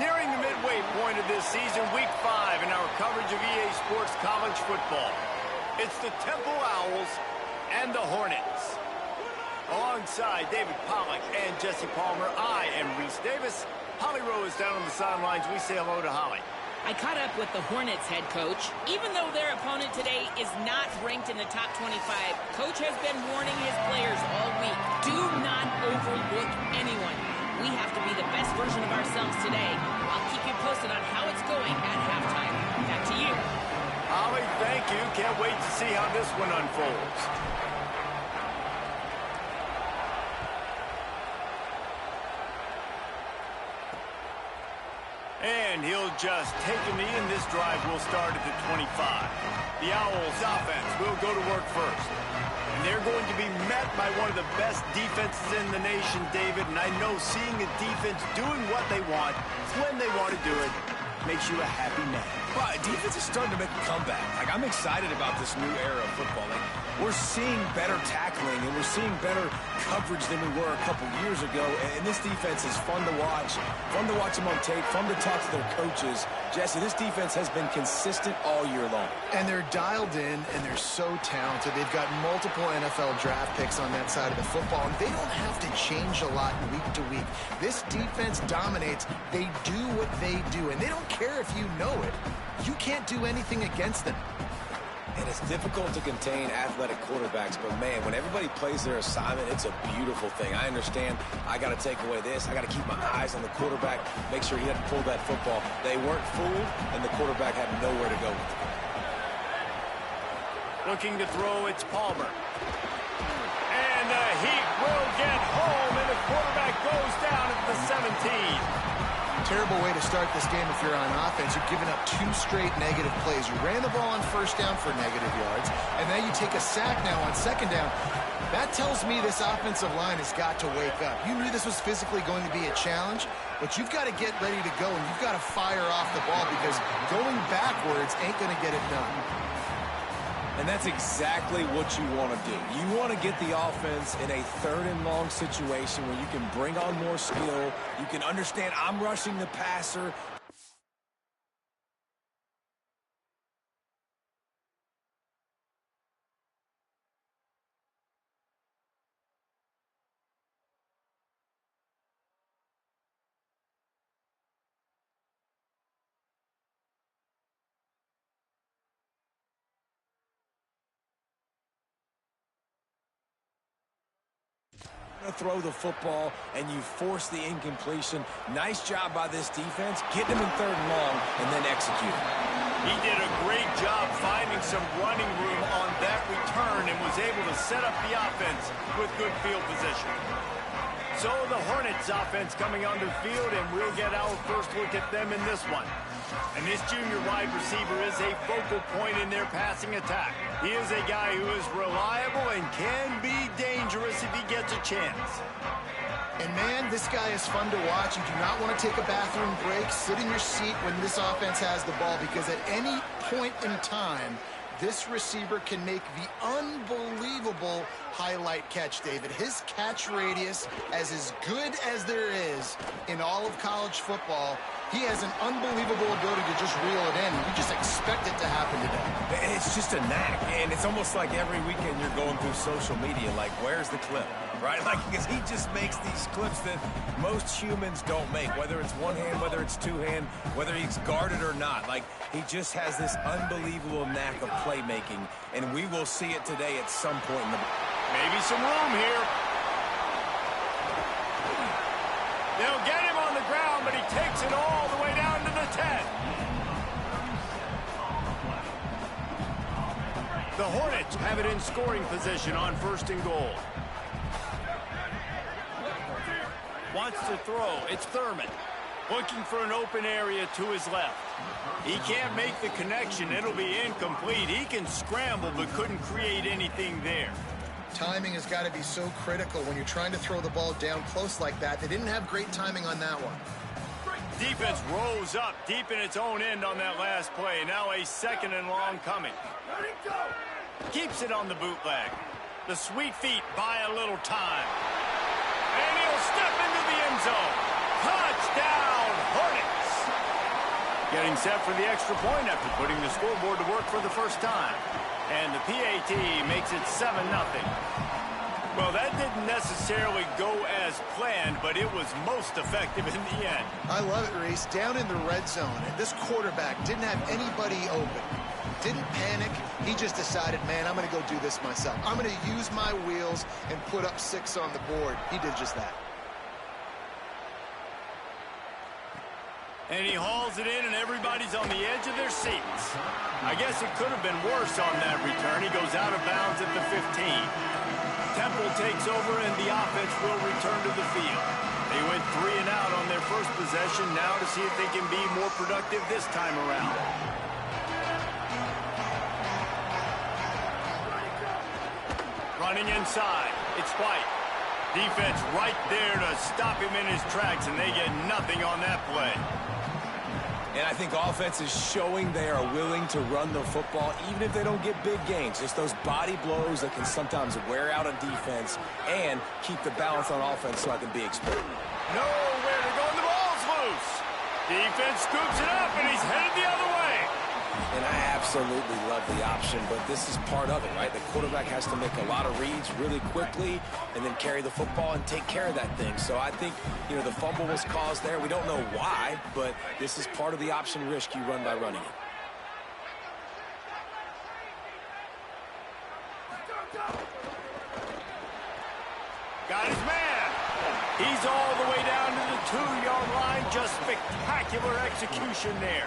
Nearing the midway point of this season, Week 5 in our coverage of EA Sports College football. It's the Temple Owls and the Hornets. Alongside David Pollack and Jesse Palmer, I am Reese Davis. Holly Rowe is down on the sidelines. We say hello to Holly. I caught up with the Hornets head coach. Even though their opponent today is not ranked in the top 25, Coach has been warning his players all week. Do not overlook anyone. We have to be the best version of ourselves today. I'll keep you posted on how it's going at halftime. Back to you. Holly, thank you. Can't wait to see how this one unfolds. And he'll just take a knee, and this drive will start at the 25. The Owls offense will go to work first. And they're going to be met by one of the best defenses in the nation, David. And I know seeing a defense doing what they want, when they want to do it, makes you a happy man. But defense is starting to make a comeback. Like, I'm excited about this new era of football. Like, we're seeing better tackling, and we're seeing better coverage than we were a couple years ago. And this defense is fun to watch them on tape, fun to talk to their coaches. Jesse, this defense has been consistent all year long. And they're dialed in, and they're so talented. They've got multiple NFL draft picks on that side of the football, and they don't have to change a lot week to week. This defense dominates. They do what they do, and they don't care if you know it. You can't do anything against them. And it's difficult to contain athletic quarterbacks, but man, when everybody plays their assignment, it's a beautiful thing. I understand I got to take away this. I got to keep my eyes on the quarterback, make sure he doesn't pull that football. They weren't fooled, and the quarterback had nowhere to go with it. Looking to throw, it's Palmer. And the heat will get home, and the quarterback goes down at the 17. Terrible way to start this game if you're on offense. You're giving up 2 straight negative plays. You ran the ball on first down for negative yards, and now you take a sack now on second down. That tells me this offensive line has got to wake up. You knew this was physically going to be a challenge, but you've got to get ready to go, and you've got to fire off the ball because going backwards ain't going to get it done. And that's exactly what you want to do. You want to get the offense in a 3rd and long situation where you can bring on more skill. You can understand I'm rushing the passer. Throw the football and you force the incompletion. Nice job by this defense, getting them in 3rd and long and then executing. He did a great job finding some running room on that return and was able to set up the offense with good field position. So the Hornets offense coming onto the field, and we'll get our first look at them in this one. And this junior wide receiver is a focal point in their passing attack. He is a guy who is reliable and can be dangerous if he gets a chance. And, man, this guy is fun to watch. You do not want to take a bathroom break. Sit in your seat when this offense has the ball, because at any point in time, this receiver can make the unbelievable highlight catch, David. His catch radius is as good as there is in all of college football. He has an unbelievable ability to just reel it in. You just expect it to happen today. And it's just a knack, and it's almost like every weekend you're going through social media, like, where's the clip, right? Like, because he just makes these clips that most humans don't make, whether it's one hand, whether it's two hand, whether he's guarded or not. Like, he just has this unbelievable knack of playmaking, and we will see it today at some point in the... Maybe some room here. They'll get him on the ground, but he takes it all the way down to the 10. The Hornets have it in scoring position on 1st and goal. Wants to throw. It's Thurman. Looking for an open area to his left. He can't make the connection. It'll be incomplete. He can scramble, but couldn't create anything there. Timing has got to be so critical when you're trying to throw the ball down close like that. They didn't have great timing on that one. defense rose up deep in its own end on that last play. Now a 2nd and long coming. Keeps it on the bootleg. The sweet feet buy a little time. And he'll step into the end zone. Touchdown, Hornets. Getting set for the extra point after putting the scoreboard to work for the first time. And the PAT makes it 7-0. Well, that didn't necessarily go as planned, but it was most effective in the end. I love it, Reese. Down in the red zone, and this quarterback didn't have anybody open. Didn't panic. He just decided, man, I'm going to go do this myself. I'm going to use my wheels and put up 6 on the board. He did just that. And he hauls it in, and everybody's on the edge of their seats. I guess it could have been worse on that return. He goes out of bounds at the 15. Temple takes over, and the offense will return to the field. They went 3 and out on their first possession, now to see if they can be more productive this time around. Running inside, it's White. Defense right there to stop him in his tracks, and they get nothing on that play. And I think offense is showing they are willing to run the football, even if they don't get big gains. Just those body blows that can sometimes wear out a defense and keep the balance on offense so I can be explosive. Nowhere to go, and the ball's loose. Defense scoops it up, and he's headed the other way. And I absolutely love the option, but this is part of it, right? The quarterback has to make a lot of reads really quickly and then carry the football and take care of that thing. So I think, you know, the fumble was caused there. We don't know why, but this is part of the option risk you run by running it. Got his man. He's all the way down to the 2-yard line. Just spectacular execution there.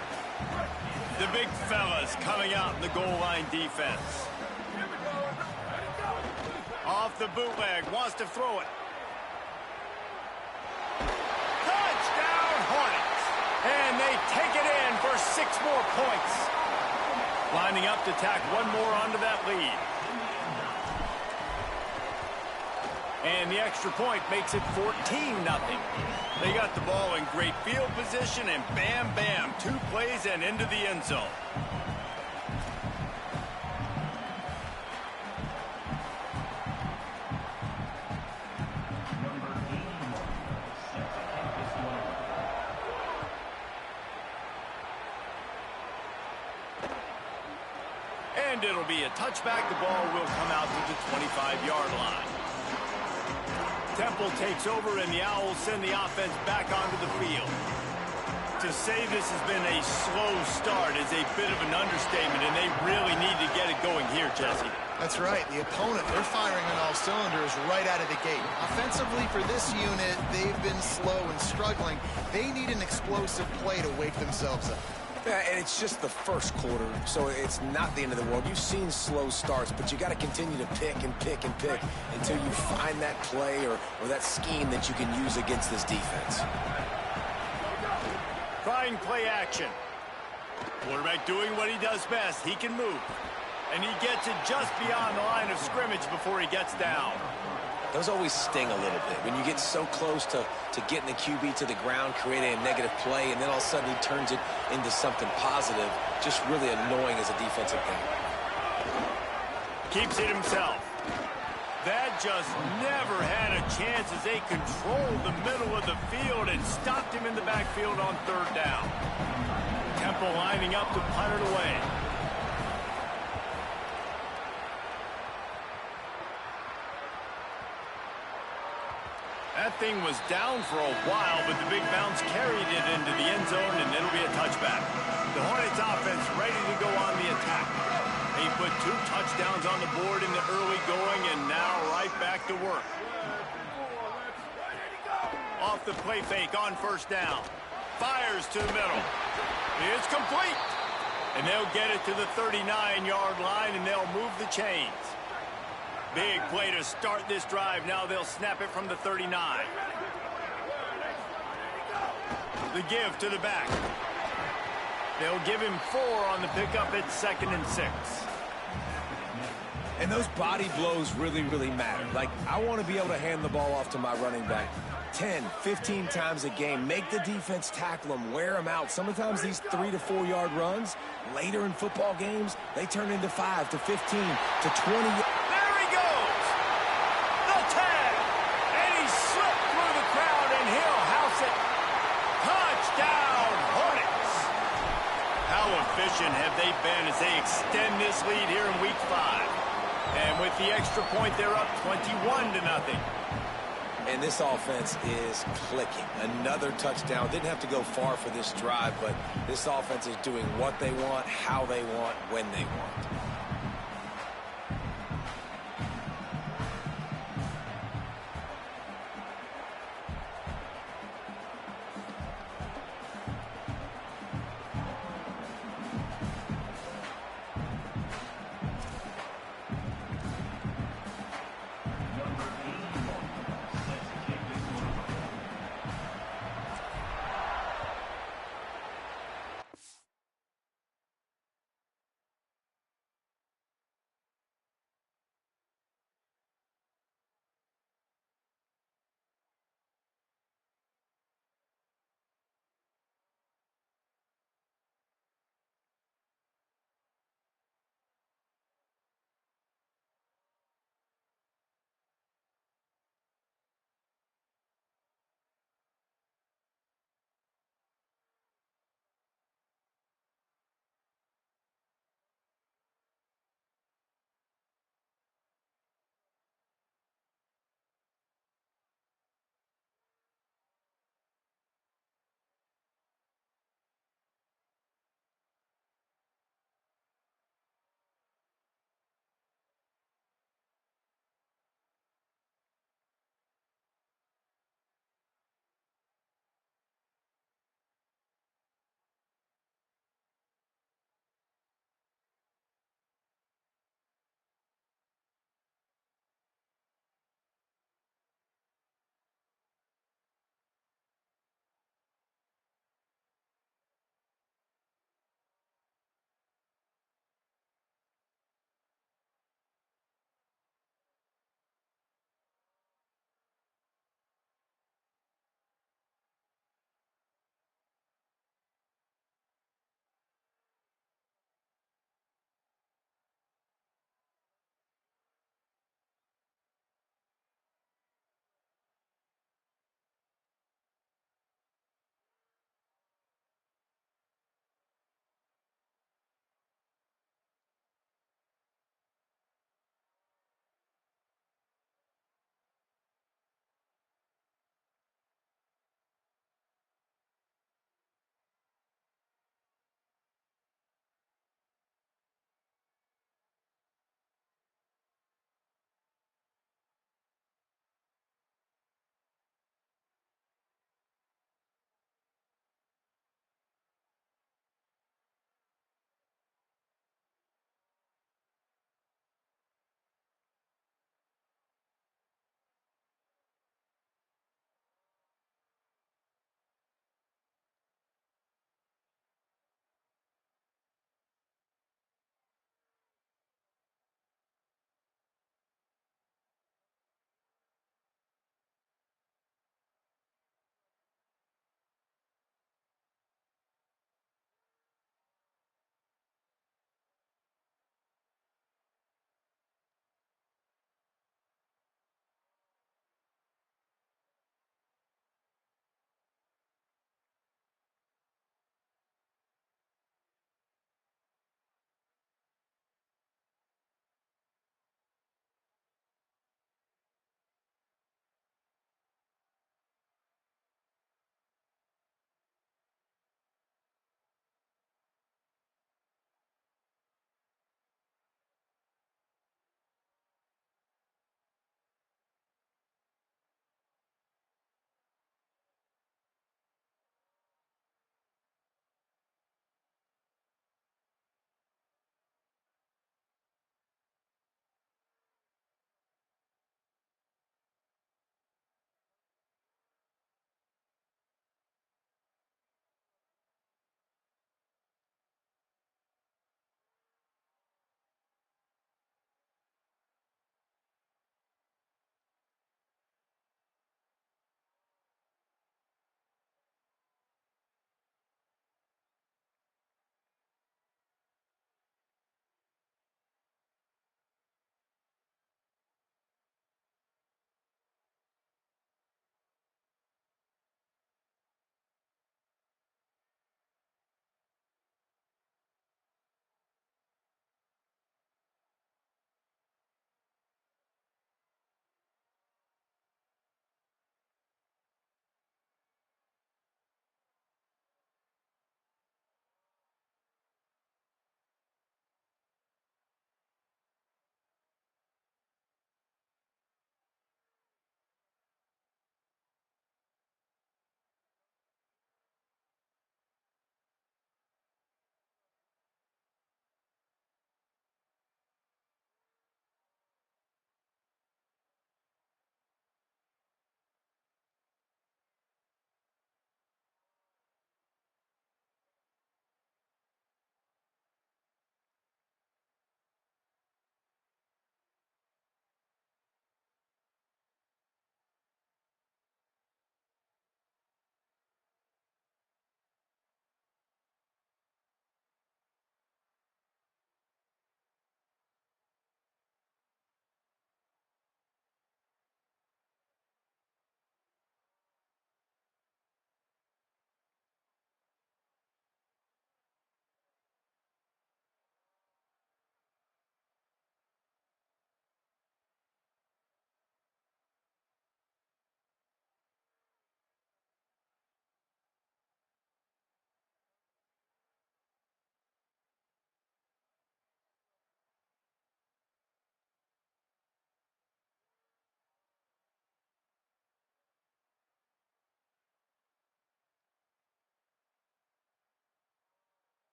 The big fellas coming out in the goal line defense. Off the bootleg, wants to throw it. Touchdown, Hornets. And they take it in for 6 more points. Lining up to tack one more onto that lead. And the extra point makes it 14-0. They got the ball in great field position, and bam, bam, 2 plays and into the end zone. And it'll be a touchback. The ball will come out to the 25-yard line. Temple takes over, and the Owls send the offense back onto the field. To say this has been a slow start is a bit of an understatement, and they really need to get it going here, Jesse. That's right. The opponent, they're firing on all cylinders right out of the gate. Offensively, for this unit, they've been slow and struggling. They need an explosive play to wake themselves up. Yeah, and it's just the first quarter, so it's not the end of the world. You've seen slow starts, but you got to continue to pick and pick and pick until you find that play or that scheme that you can use against this defense. Trying play action. Quarterback doing what he does best. He can move. And he gets it just beyond the line of scrimmage before he gets down. Those always sting a little bit. When you get so close to getting the QB to the ground, creating a negative play, and then all of a sudden he turns it into something positive, just really annoying as a defensive guy. Keeps it himself. That just never had a chance as they controlled the middle of the field and stopped him in the backfield on 3rd down. Temple lining up to punt it away. That thing was down for a while, but the big bounce carried it into the end zone, and it'll be a touchback. The Hornets offense ready to go on the attack. They put 2 touchdowns on the board in the early going, and now right back to work. Off the play fake on 1st down. Fires to the middle. It's complete. And they'll get it to the 39-yard line, and they'll move the chains. Big play to start this drive. Now they'll snap it from the 39. The give to the back. They'll give him 4 on the pickup at 2nd and 6. And those body blows really, really matter. Like, I want to be able to hand the ball off to my running back 10, 15 times a game. Make the defense tackle them, wear them out. Sometimes these 3 to 4 yard runs, later in football games, they turn into 5 to 15 to 20. There he goes! The tag! And he slipped through the crowd, and he'll house it. Touchdown, Hornets! How efficient have they been as they extend this lead here in Week 5? And with the extra point, they're up 21-0. And this offense is clicking. Another touchdown. Didn't have to go far for this drive, but this offense is doing what they want, how they want, when they want.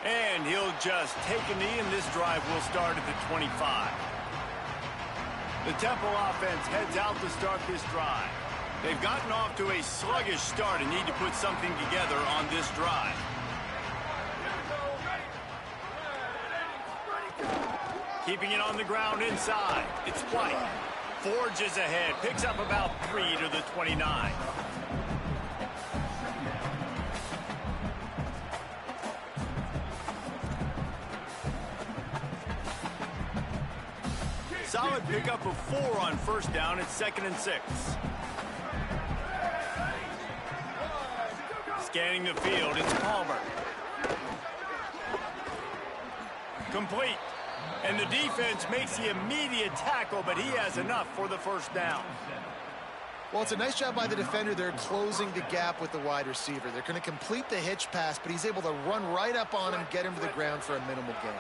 And he'll just take a knee, and this drive will start at the 25. The Temple offense heads out to start this drive. They've gotten off to a sluggish start and need to put something together on this drive. Keeping it on the ground inside. It's White. Forges ahead. Picks up about 3 to the 29. Solid pickup of 4 on first down. It's 2nd and 6. Scanning the field. It's Palmer. Complete. And the defense makes the immediate tackle, but he has enough for the first down. Well, it's a nice job by the defender. They're closing the gap with the wide receiver. They're going to complete the hitch pass, but he's able to run right up on him, get him to the ground for a minimal gain.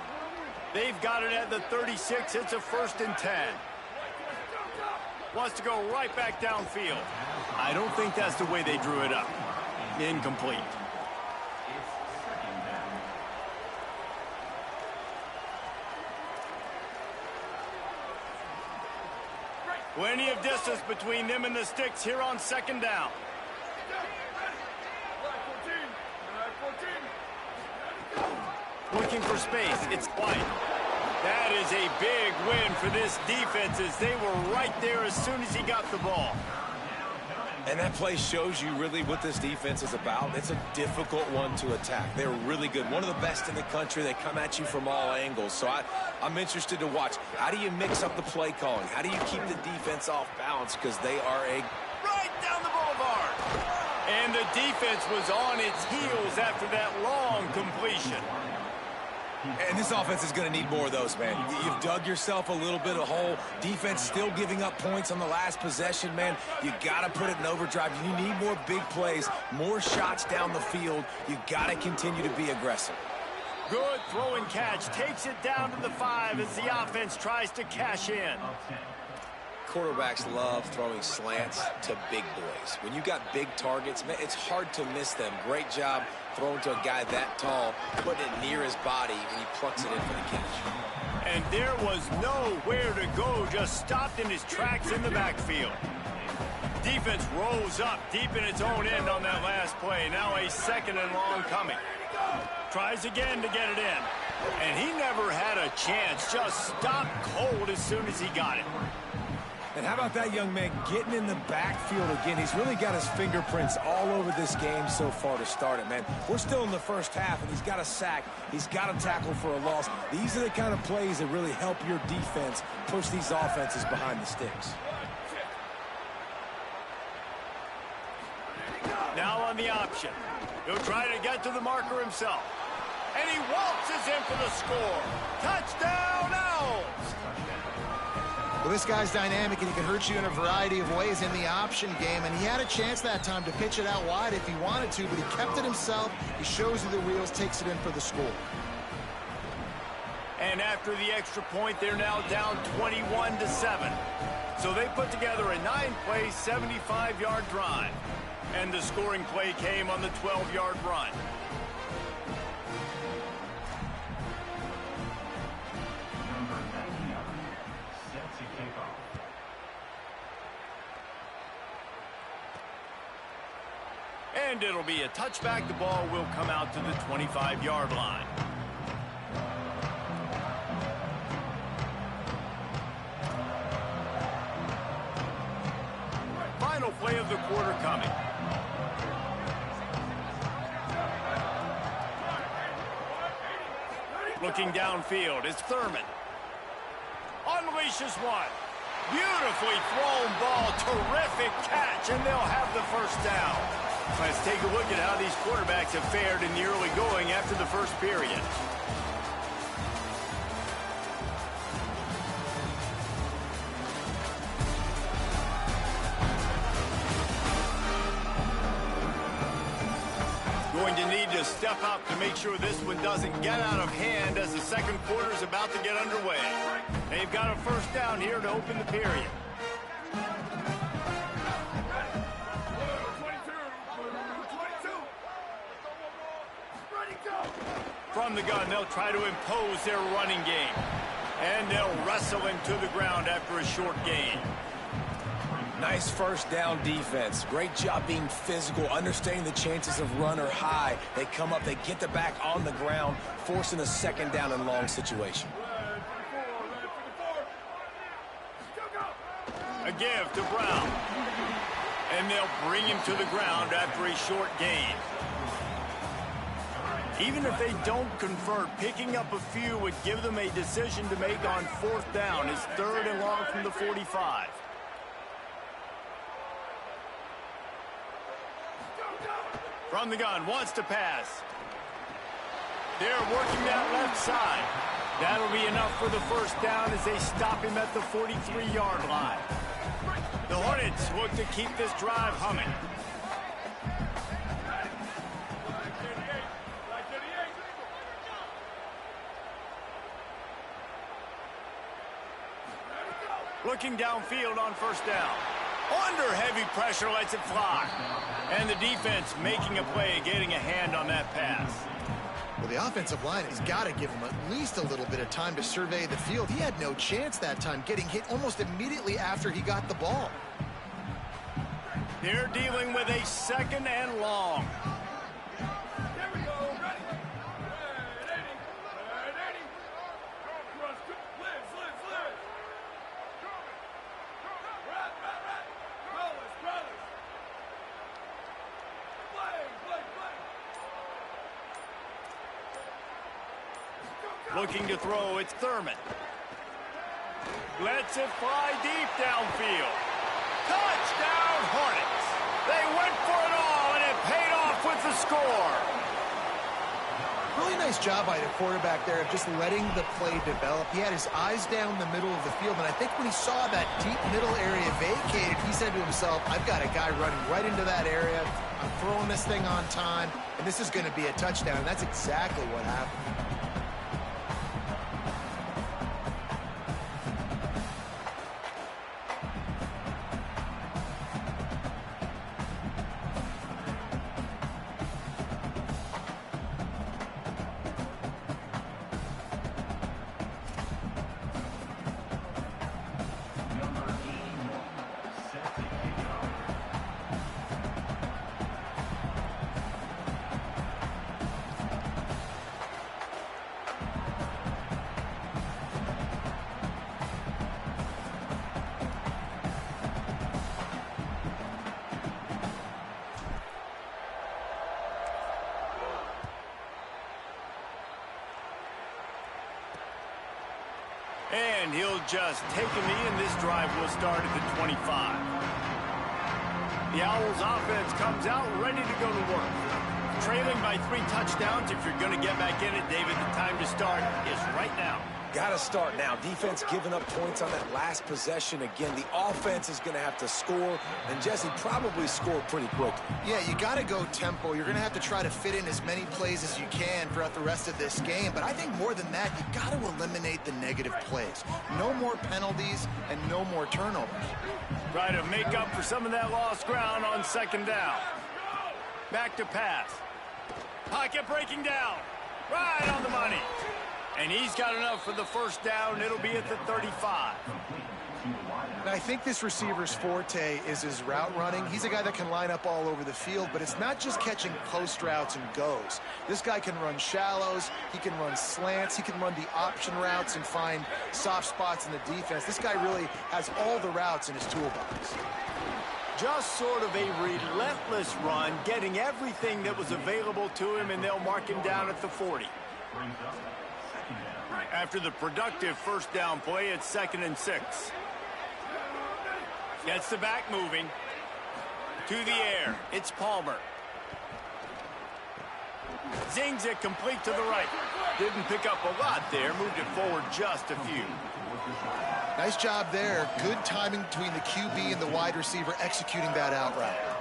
They've got it at the 36. It's a 1st and 10. Wants to go right back downfield. I don't think that's the way they drew it up. Incomplete. Plenty of distance between them and the sticks here on 2nd down. Looking for space. It's White. That is a big win for this defense as they were right there as soon as he got the ball. And that play shows you really what this defense is about. It's a difficult one to attack. They're really good. One of the best in the country. They come at you from all angles. So I'm interested to watch. How do you mix up the play calling? How do you keep the defense off balance? Because they are right down the boulevard. And the defense was on its heels after that long completion. And this offense is going to need more of those, man. You've dug yourself a little bit of hole. Defense still giving up points on the last possession, man. You got to put it in overdrive. You need more big plays, more shots down the field. You got to continue to be aggressive. Good throw and catch. Takes it down to the 5 as the offense tries to cash in. Quarterbacks love throwing slants to big boys. When you got big targets, man, it's hard to miss them. Great job throwing to a guy that tall, putting it near his body, and he plucks it in for the catch. And there was nowhere to go, just stopped in his tracks in the backfield. Defense rolls up deep in its own end on that last play. Now a 2nd and long coming. Tries again to get it in. And he never had a chance, just stopped cold as soon as he got it. And how about that young man getting in the backfield again? He's really got his fingerprints all over this game so far to start it, man. We're still in the first half, and he's got a sack. He's got a tackle for a loss. These are the kind of plays that really help your defense push these offenses behind the sticks. Now on the option. He'll try to get to the marker himself. And he waltzes in for the score. Touchdown, Owls! Well, this guy's dynamic, and he can hurt you in a variety of ways in the option game, and he had a chance that time to pitch it out wide if he wanted to, but he kept it himself. He shows you the wheels, takes it in for the score. And after the extra point, they're now down 21-7. So they put together a 9-play, 75-yard drive. And the scoring play came on the 12-yard run. And it'll be a touchback. The ball will come out to the 25-yard line. Final play of the quarter coming. Looking downfield, it's Thurman. Unleashes one. Beautifully thrown ball. Terrific catch, and they'll have the first down. Let's take a look at how these quarterbacks have fared in the early going after the first period. Going to need to step up to make sure this one doesn't get out of hand as the second quarter is about to get underway. They've got a first down here to open the period. From From the gun, they'll try to impose their running game. And they'll wrestle him to the ground after a short gain. Nice first down defense. Great job being physical, understanding the chances of run are high. They come up, they get the back on the ground, forcing a second down and long situation. A give to Brown. And they'll bring him to the ground after a short gain. Even if they don't convert, picking up a few would give them a decision to make on fourth down. It's 3rd and long from the 45. From the gun, wants to pass. They're working that left side. That'll be enough for the first down as they stop him at the 43-yard line. The Hornets look to keep this drive humming. Looking downfield on first down. Under heavy pressure, lets it fly. And the defense making a play, getting a hand on that pass. Well, the offensive line has got to give him at least a little bit of time to survey the field. He had no chance that time, getting hit almost immediately after he got the ball. They're dealing with a 2nd and long. Looking to throw, it's Thurman. Lets it fly deep downfield. Touchdown, Hornets. They went for it all, and it paid off with the score. Really nice job by the quarterback there of just letting the play develop. He had his eyes down the middle of the field, and I think when he saw that deep middle area vacated, he said to himself, I've got a guy running right into that area. I'm throwing this thing on time, and this is going to be a touchdown, and that's exactly what happened. And he'll just take a knee, and this drive will start at the 25. The Owls offense comes out ready to go to work. Trailing by 3 touchdowns. If you're going to get back in it, David, the time to start is right now. Got to start now. Defense giving up points on that last possession. Again, the offense is going to have to score, and Jesse probably score pretty quickly. Yeah, you got to go tempo. You're going to have to try to fit in as many plays as you can throughout the rest of this game. But I think more than that, you got to eliminate the negative plays. No more penalties and no more turnovers. Try to make up for some of that lost ground on 2nd down. Back to pass. Pocket breaking down. Right on the money. And he's got enough for the first down. It'll be at the 35. And I think this receiver's forte is his route running. He's a guy that can line up all over the field, but it's not just catching post routes and goes. This guy can run shallows. He can run slants. He can run the option routes and find soft spots in the defense. This guy really has all the routes in his toolbox. Just sort of a relentless run, getting everything that was available to him, and they'll mark him down at the 40. After the productive first down play, it's 2nd and 6. Gets the back moving. To the air. It's Palmer. Zings it complete to the right. Didn't pick up a lot there. Moved it forward just a few. Nice job there. Good timing between the QB and the wide receiver executing that out route.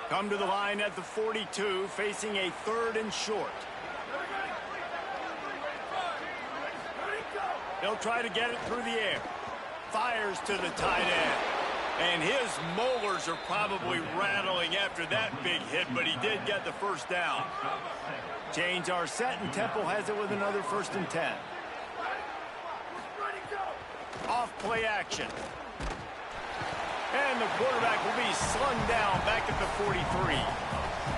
Come to the line at the 42, facing a 3rd and short. They'll try to get it through the air. Fires to the tight end. And his molars are probably rattling after that big hit, but he did get the first down. Chains are set, and Temple has it with another 1st and 10. Off play action. And the quarterback will be slung down back at the 43.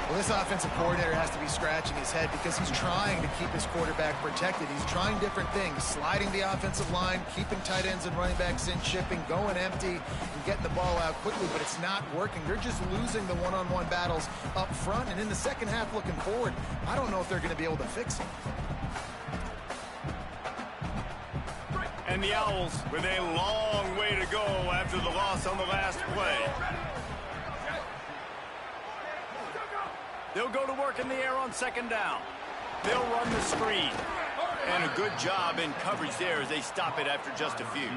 Well, this offensive coordinator has to be scratching his head because he's trying to keep his quarterback protected. He's trying different things, sliding the offensive line, keeping tight ends and running backs in, chipping, going empty, and getting the ball out quickly, but it's not working. They're just losing the one-on-one battles up front, and in the second half looking forward, I don't know if they're going to be able to fix it. And the Owls with a long way to go after the loss on the last play. They'll go to work in the air on 2nd down. They'll run the screen. And a good job in coverage there as they stop it after just a few.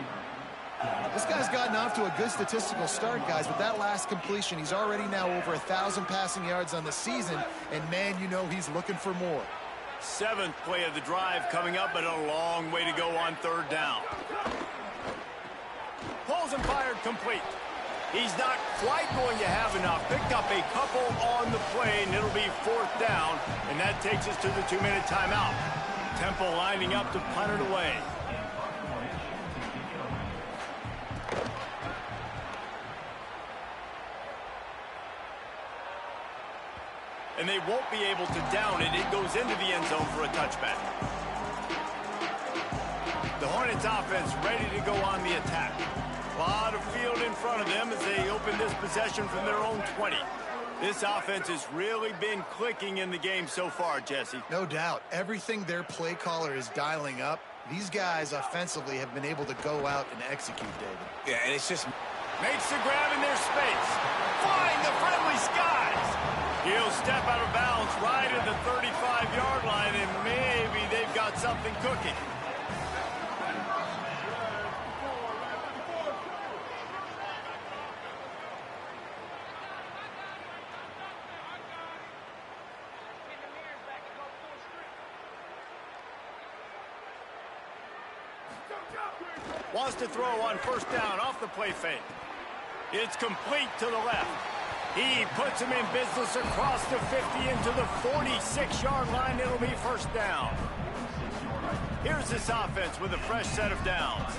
This guy's gotten off to a good statistical start, guys. With that last completion, he's already now over 1,000 passing yards on the season. And, man, you know he's looking for more. 7th play of the drive coming up, but a long way to go on 3rd down. Pulls and fired complete. He's not quite going to have enough. Picked up a couple on the play, and it'll be 4th down, and that takes us to the 2-minute timeout. Temple lining up to punt it away. And they won't be able to down it. It goes into the end zone for a touchback. The Hornets offense ready to go on the attack. A lot of field in front of them as they open this possession from their own 20. This offense has really been clicking in the game so far, Jesse. No doubt. Everything their play caller is dialing up, these guys offensively have been able to go out and execute, David. Yeah, and it's just... Makes the grab in their space. Flying the friendly skies. He'll step out of bounds right at the 35-yard line, and maybe they've got something cooking. Wants to throw on 1st down off the play fake. It's complete to the left. He puts him in business across the 50 into the 46-yard line. It'll be 1st down. Here's this offense with a fresh set of downs.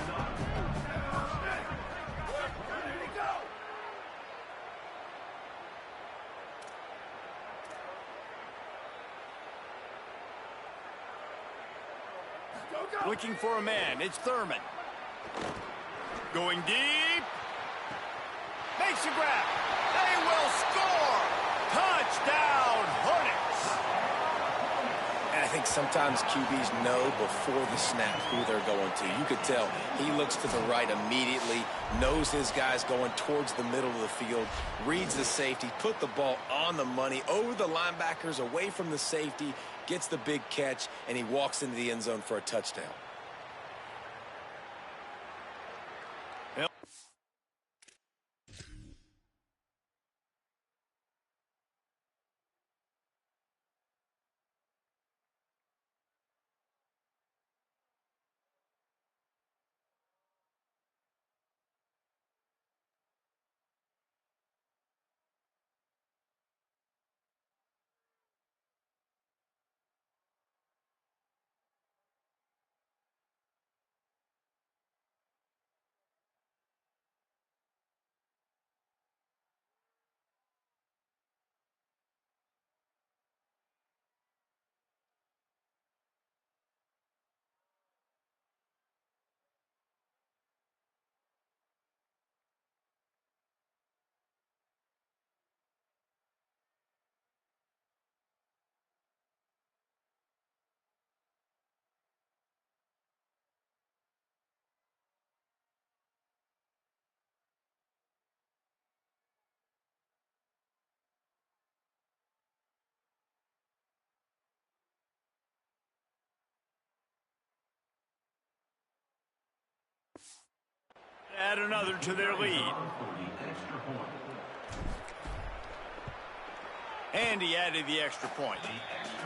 Looking for a man. It's Thurman. Going deep. Makes a grab. They will score. Touchdown, Hornets. And I think sometimes QBs know before the snap who they're going to. You could tell he looks to the right immediately, knows his guy's going towards the middle of the field, reads the safety, put the ball on the money, over the linebackers, away from the safety, gets the big catch, and he walks into the end zone for a touchdown. Add another to their lead. And he added the extra point.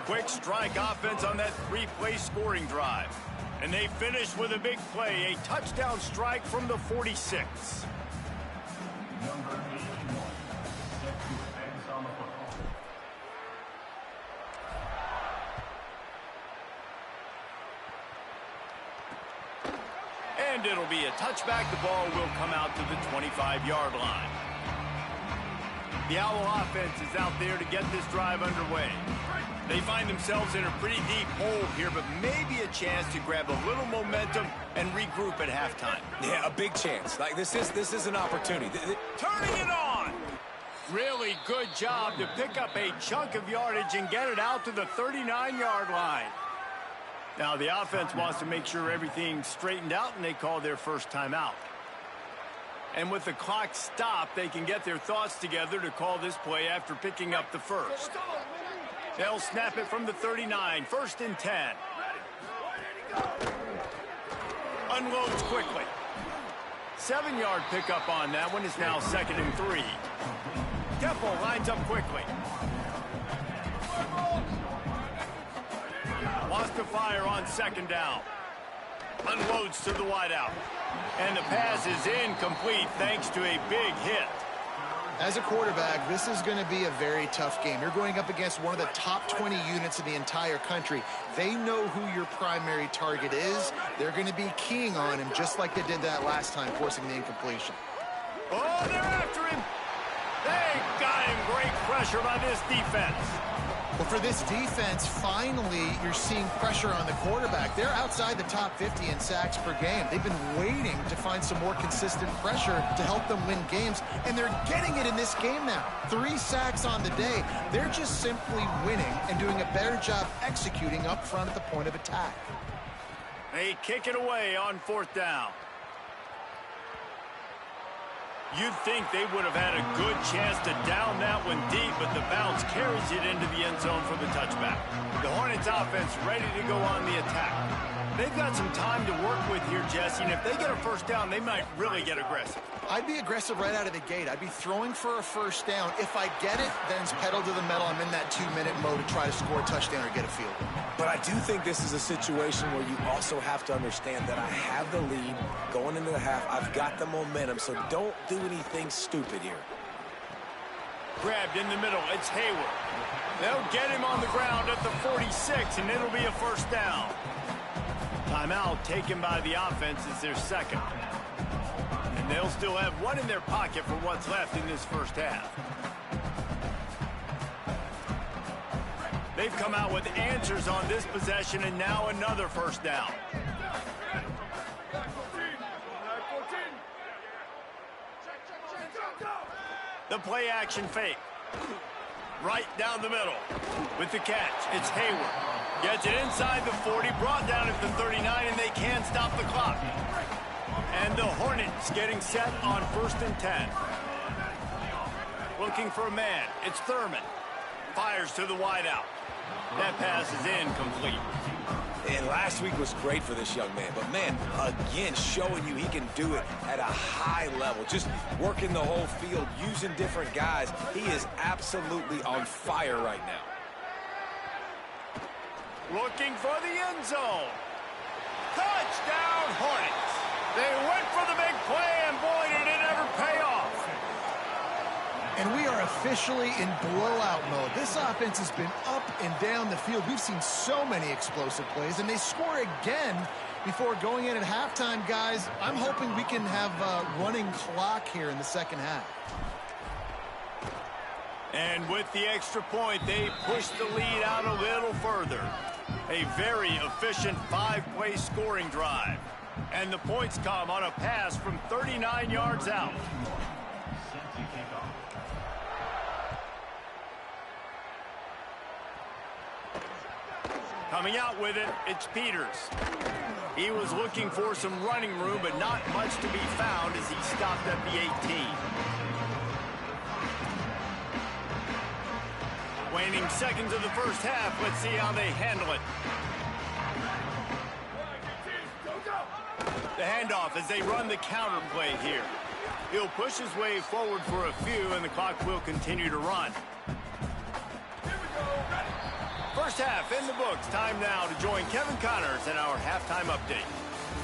Quick strike offense on that 3-play scoring drive. And they finished with a big play, a touchdown strike from the 46. And it'll be a touchback. The ball will come out to the 25-yard line. The Owl offense is out there to get this drive underway. They find themselves in a pretty deep hole here, but maybe a chance to grab a little momentum and regroup at halftime. Yeah, a big chance. Like this is an opportunity. Turning it on! Really good job to pick up a chunk of yardage and get it out to the 39-yard line. Now the offense wants to make sure everything's straightened out, and they call their first timeout. And with the clock stopped, they can get their thoughts together to call this play after picking up the first. They'll snap it from the 39, 1st and 10. Unloads quickly. 7-yard pickup on that one is now 2nd and 3. Temple lines up quickly. Wants to fire on 2nd down. Unloads to the wideout. And the pass is incomplete thanks to a big hit. As a quarterback, this is going to be a very tough game. You're going up against one of the top 20 units in the entire country. They know who your primary target is. They're going to be keying on him just like they did that last time, forcing the incompletion. Oh, they're after him. They got him. Great pressure by this defense. Well, for this defense, finally, you're seeing pressure on the quarterback. They're outside the top 50 in sacks per game. They've been waiting to find some more consistent pressure to help them win games, and they're getting it in this game now. 3 sacks on the day. They're just simply winning and doing a better job executing up front at the point of attack. They kick it away on 4th down. You'd think they would have had a good chance to down that one deep, but the bounce carries it into the end zone for the touchback. The Hornets offense ready to go on the attack. They've got some time to work with here, Jesse, and if they get a first down, they might really get aggressive. I'd be aggressive right out of the gate. I'd be throwing for a first down. If I get it, then it's pedal to the metal. I'm in that 2-minute mode to try to score a touchdown or get a field goal. But I do think this is a situation where you also have to understand that I have the lead going into the half. I've got the momentum, so don't do anything stupid here. Grabbed in the middle. It's Hayward. They'll get him on the ground at the 46, and it'll be a first down. Timeout taken by the offense is their 2nd. And they'll still have one in their pocket for what's left in this first half. They've come out with answers on this possession, and now another first down. The play action fake. Right down the middle. With the catch, it's Hayward. Gets it inside the 40, brought down at the 39, and they can't stop the clock. And the Hornets getting set on 1st and 10. Looking for a man. It's Thurman. Fires to the wideout. That pass is incomplete. And last week was great for this young man. But, man, again, showing you he can do it at a high level. Just working the whole field, using different guys. He is absolutely on fire right now. Looking for the end zone. Touchdown, Hornets. They went for the big play, and boy, did it ever pay off. And we are officially in blowout mode. This offense has been up and down the field. We've seen so many explosive plays, and they score again before going in at halftime, guys. I'm hoping we can have a running clock here in the second half. And with the extra point, they push the lead out a little further. A very efficient 5-play scoring drive. And the points come on a pass from 39 yards out. Coming out with it, it's Peters. He was looking for some running room, but not much to be found as he stopped at the 18. Waning seconds of the first half. Let's see how they handle it. The handoff as they run the counter play here. He'll push his way forward for a few, and the clock will continue to run. First half in the books. Time now to join Kevin Connors in our halftime update.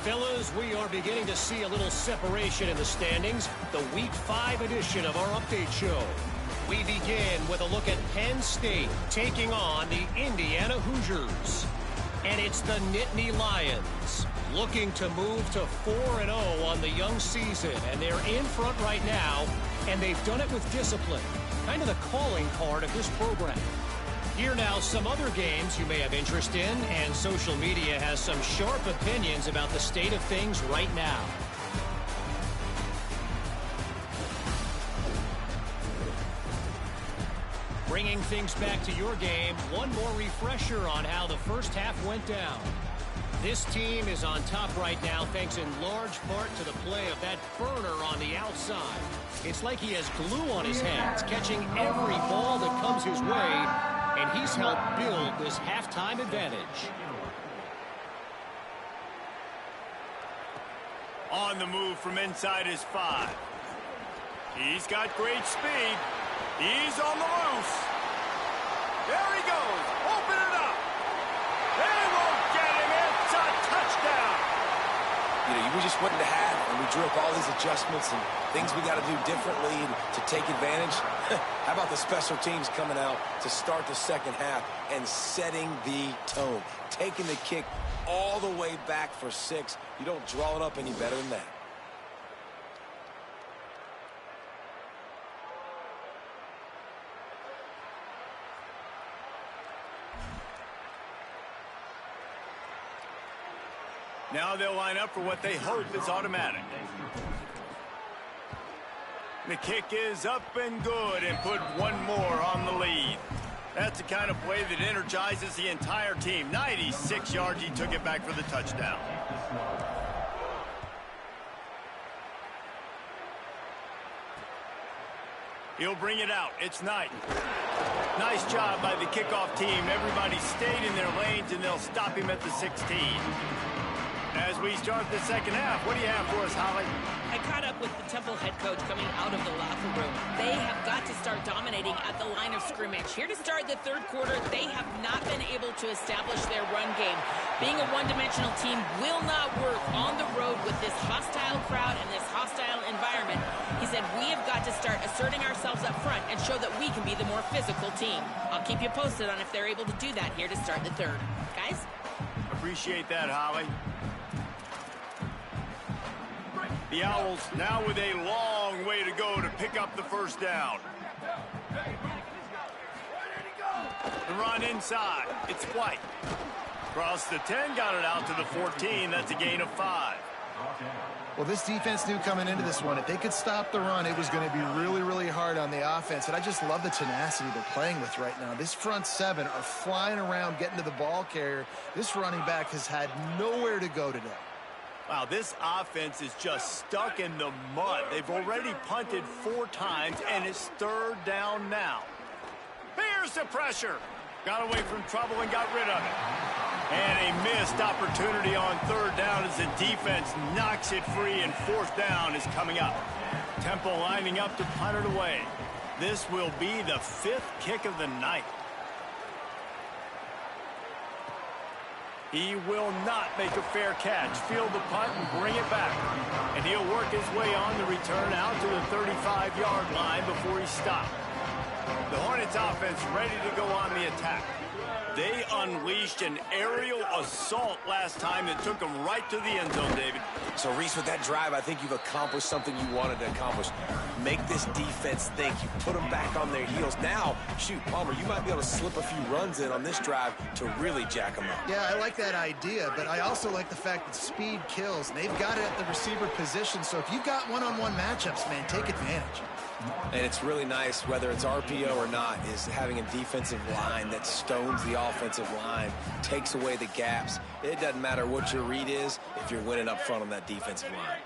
Fellas, we are beginning to see a little separation in the standings. The Week 5 edition of our update show. We begin with a look at Penn State taking on the Indiana Hoosiers. And it's the Nittany Lions looking to move to 4-0 on the young season. And they're in front right now, and they've done it with discipline. Kind of the calling card of this program. Here now, some other games you may have interest in, and social media has some sharp opinions about the state of things right now. Bringing things back to your game, one more refresher on how the first half went down. This team is on top right now thanks in large part to the play of that burner on the outside. It's like he has glue on his hands, catching every ball that comes his way, and he's helped build this halftime advantage. On the move from inside his 5. He's got great speed. He's on the loose. There he goes. Open it up. They won't get him. It's a touchdown. You know, we just went into half, and we drew up all these adjustments and things we got to do differently to take advantage. How about the special teams coming out to start the second half and setting the tone, taking the kick all the way back for 6. You don't draw it up any better than that. Now they'll line up for what they hope is automatic. The kick is up and good, and put one more on the lead. That's the kind of play that energizes the entire team. 96 yards, he took it back for the touchdown. He'll bring it out. It's Knight. Nice job by the kickoff team. Everybody stayed in their lanes, and they'll stop him at the 16. As we start the second half, what do you have for us, Holly? I caught up with the Temple head coach coming out of the locker room. They have got to start dominating at the line of scrimmage. Here to start the third quarter, they have not been able to establish their run game. Being a one-dimensional team will not work on the road with this hostile crowd and this hostile environment. He said, we have got to start asserting ourselves up front and show that we can be the more physical team. I'll keep you posted on if they're able to do that here to start the third. Guys? Appreciate that, Holly. The Owls now with a long way to go to pick up the first down. The run inside. It's White. Across the 10, got it out to the 14. That's a gain of 5. Well, this defense knew coming into this one, if they could stop the run, it was going to be really, really hard on the offense. And I just love the tenacity they're playing with right now. This front 7 are flying around, getting to the ball carrier. This running back has had nowhere to go today. Wow, this offense is just stuck in the mud. They've already punted 4 times, and it's third down now. Here's the pressure. Got away from trouble and got rid of it. And a missed opportunity on third down as the defense knocks it free, and fourth down is coming up. Temple lining up to punt it away. This will be the 5th kick of the night. He will not make a fair catch. Field the punt and bring it back. And he'll work his way on the return out to the 35-yard line before he's stopped. The Hornets offense ready to go on the attack. They unleashed an aerial assault last time that took them right to the end zone, David. So, Reese, with that drive, I think you've accomplished something you wanted to accomplish. Make this defense think. You put them back on their heels. Now, shoot, Palmer, you might be able to slip a few runs in on this drive to really jack them up. Yeah, I like that idea, but I also like the fact that speed kills. And they've got it at the receiver position, so if you've got one-on-one matchups, man, take advantage. And it's really nice, whether it's RPO or not, is having a defensive line that stones the offensive line, takes away the gaps. It doesn't matter what your read is if you're winning up front on that defensive line.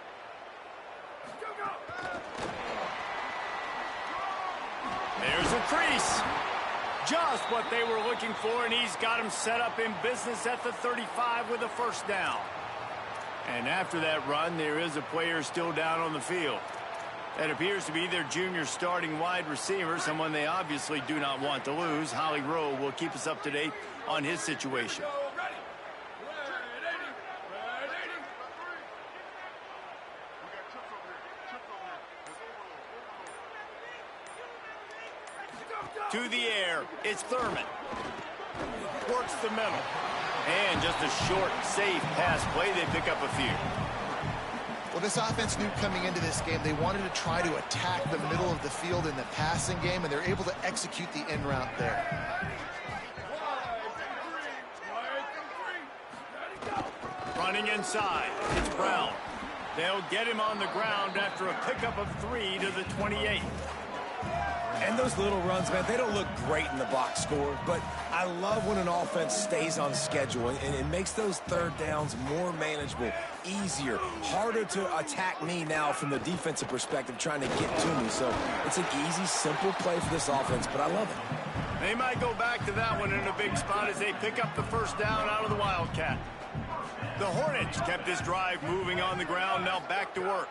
There's a crease. Just what they were looking for, and he's got him set up in business at the 35 with a first down. And after that run, there is a player still down on the field. That appears to be their junior starting wide receiver, someone they obviously do not want to lose. Holly Rowe will keep us up to date on his situation. To the air, it's Thurman. Works the middle. And just a short, safe pass play. They pick up a few. Well, this offense knew coming into this game they wanted to try to attack the middle of the field in the passing game, and they're able to execute the in route there. Running inside, it's Brown. They'll get him on the ground after a pickup of 3 to the 28. And those little runs, man, they don't look great in the box score, but I love when an offense stays on schedule, and it makes those third downs more manageable, easier, harder to attack me now from the defensive perspective trying to get to me. So it's an easy, simple play for this offense, but I love it. They might go back to that one in a big spot as they pick up the first down out of the Wildcat. The Hornets kept this drive moving on the ground, now back to work.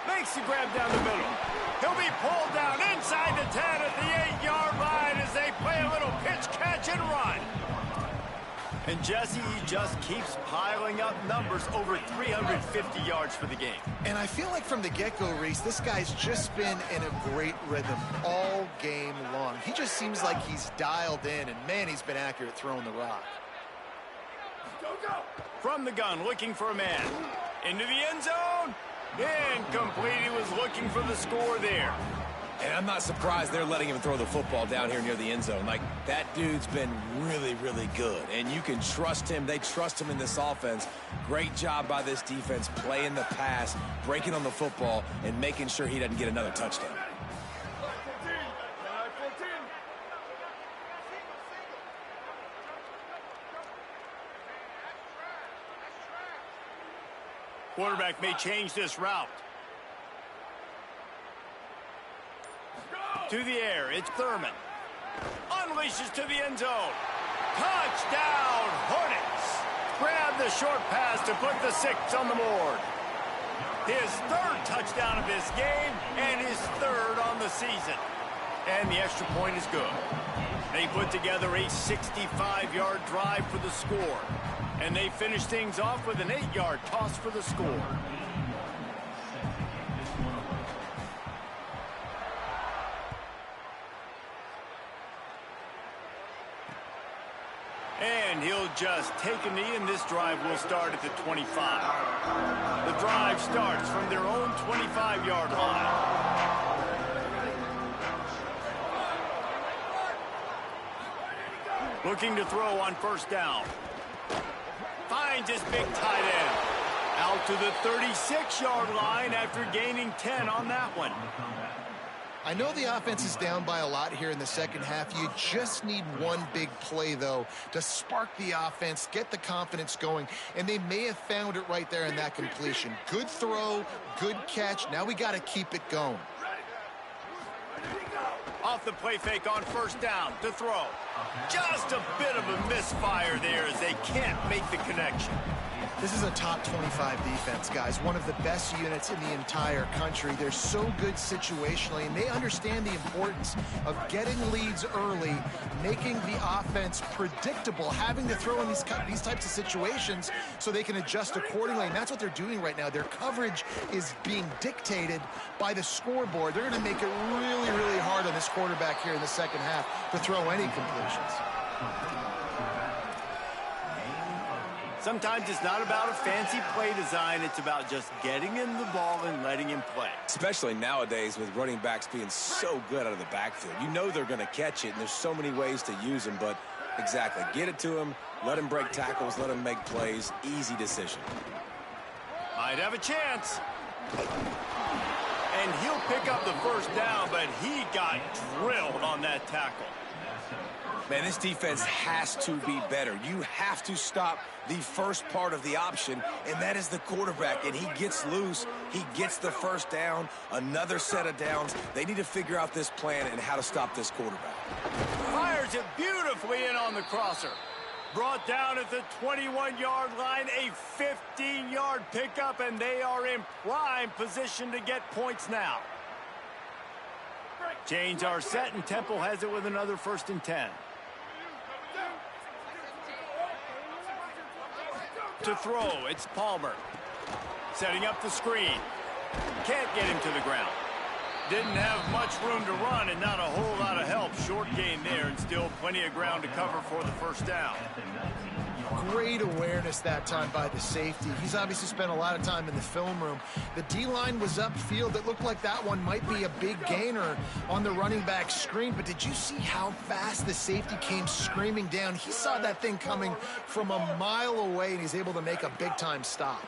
Makes the grab down the middle. He'll be pulled down inside the 10 at the 8-yard line as they play a little pitch, catch, and run. And Jesse, he just keeps piling up numbers, over 350 yards for the game. And I feel like from the get-go, Reese, this guy's just been in a great rhythm all game long. He just seems like he's dialed in, and man, he's been accurate throwing the rock. From the gun, looking for a man. Into the end zone. Incomplete. He was looking for the score there. And I'm not surprised they're letting him throw the football down here near the end zone. Like, that dude's been really, really good. And you can trust him. They trust him in this offense. Great job by this defense playing the pass, breaking on the football, and making sure he doesn't get another touchdown. Quarterback may change this route. To the air, it's Thurman. Unleashes to the end zone. Touchdown, Hornets. Grab the short pass to put the 6 on the board. His 3rd touchdown of this game and his 3rd on the season. And the extra point is good. They put together a 65-yard drive for the score. And they finish things off with an 8-yard toss for the score. And he'll just take a knee, and this drive will start at the 25. The drive starts from their own 25-yard line. Looking to throw on first down. Finds his big tight end. Out to the 36-yard line after gaining 10 on that one. I know the offense is down by a lot here in the second half. You just need one big play, though, to spark the offense, get the confidence going, and they may have found it right there in that completion. Good throw, good catch. Now we got to keep it going. Off the play fake on first down to throw. Just a bit of a misfire there as they can't make the connection. This is a top 25 defense, guys. One of the best units in the entire country. They're so good situationally, and they understand the importance of getting leads early, making the offense predictable, having to throw in these types of situations so they can adjust accordingly, and that's what they're doing right now. Their coverage is being dictated by the scoreboard. They're going to make it really, really hard on this quarterback here in the second half to throw any completions. Sometimes it's not about a fancy play design. It's about just getting him the ball and letting him play. Especially nowadays with running backs being so good out of the backfield. You know they're going to catch it, and there's so many ways to use them. But exactly, get it to him, let him break tackles, let him make plays. Easy decision. Might have a chance. And he'll pick up the first down, but he got drilled on that tackle. Man, this defense has to be better. You have to stop the first part of the option, and that is the quarterback. And he gets loose. He gets the first down, another set of downs. They need to figure out this plan and how to stop this quarterback. Fires it beautifully in on the crosser. Brought down at the 21-yard line, a 15-yard pickup, and they are in prime position to get points now. Change our set, and Temple has it with another 1st and 10. To throw, it's Palmer. Setting up the screen. Can't get him to the ground. didn't have much room to run and not a whole lot of help. Short gain there and still plenty of ground to cover for the first down. Great awareness that time by the safety. He's obviously spent a lot of time in the film room. The D-line was upfield. It looked like that one might be a big gainer on the running back screen, but did you see how fast the safety came screaming down? He saw that thing coming from a mile away, and he's able to make a big-time stop.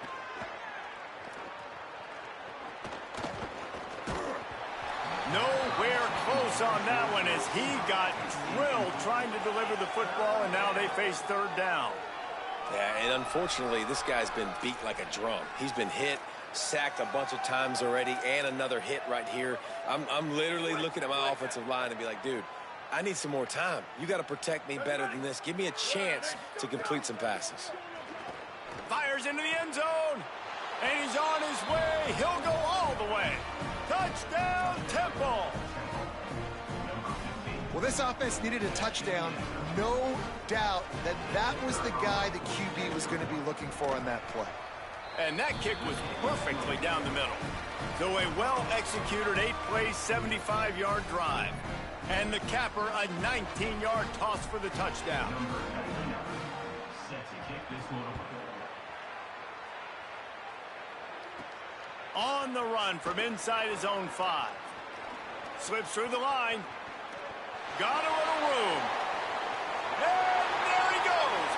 Nowhere close on that one as he got drilled trying to deliver the football, and now they face third down. Yeah, and unfortunately, this guy's been beat like a drum. He's been hit, sacked a bunch of times already, and another hit right here. I'm literally looking at my offensive line and be like, dude, I need some more time. You got to protect me better than this. Give me a chance to complete some passes. Fires into the end zone, and he's on his way. He'll go all the way. Touchdown, Temple. Well, this offense needed a touchdown. No doubt that that was the guy the QB was going to be looking for on that play. And that kick was perfectly down the middle. So a well-executed 8-play, 75-yard drive. And the capper, a 19-yard toss for the touchdown. On the run from inside his own 5. Slips through the line. Got a little room. And there he goes.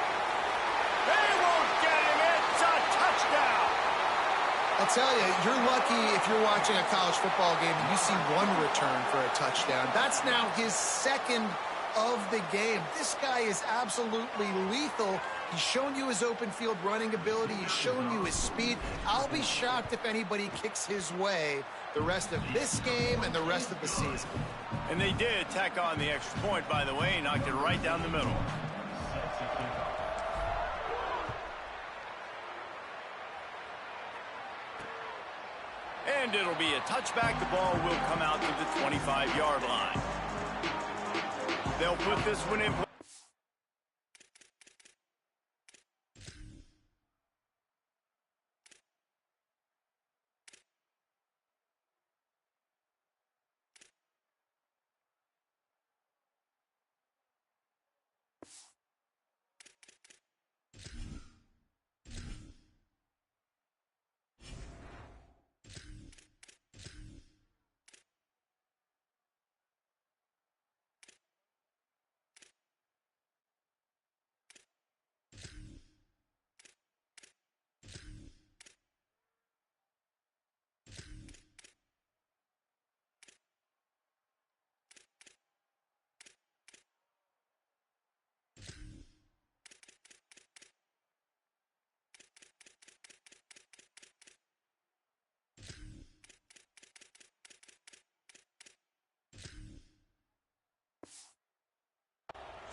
They won't get him. It's a touchdown. I'll tell you, you're lucky if you're watching a college football game and you see one return for a touchdown. That's now his second of the game. This guy is absolutely lethal. He's shown you his open field running ability. He's shown you his speed. I'll be shocked if anybody kicks his way the rest of this game and the rest of the season. And they did tack on the extra point, by the way, knocked it right down the middle. And it'll be a touchback. The ball will come out to the 25-yard line. They'll put this one in.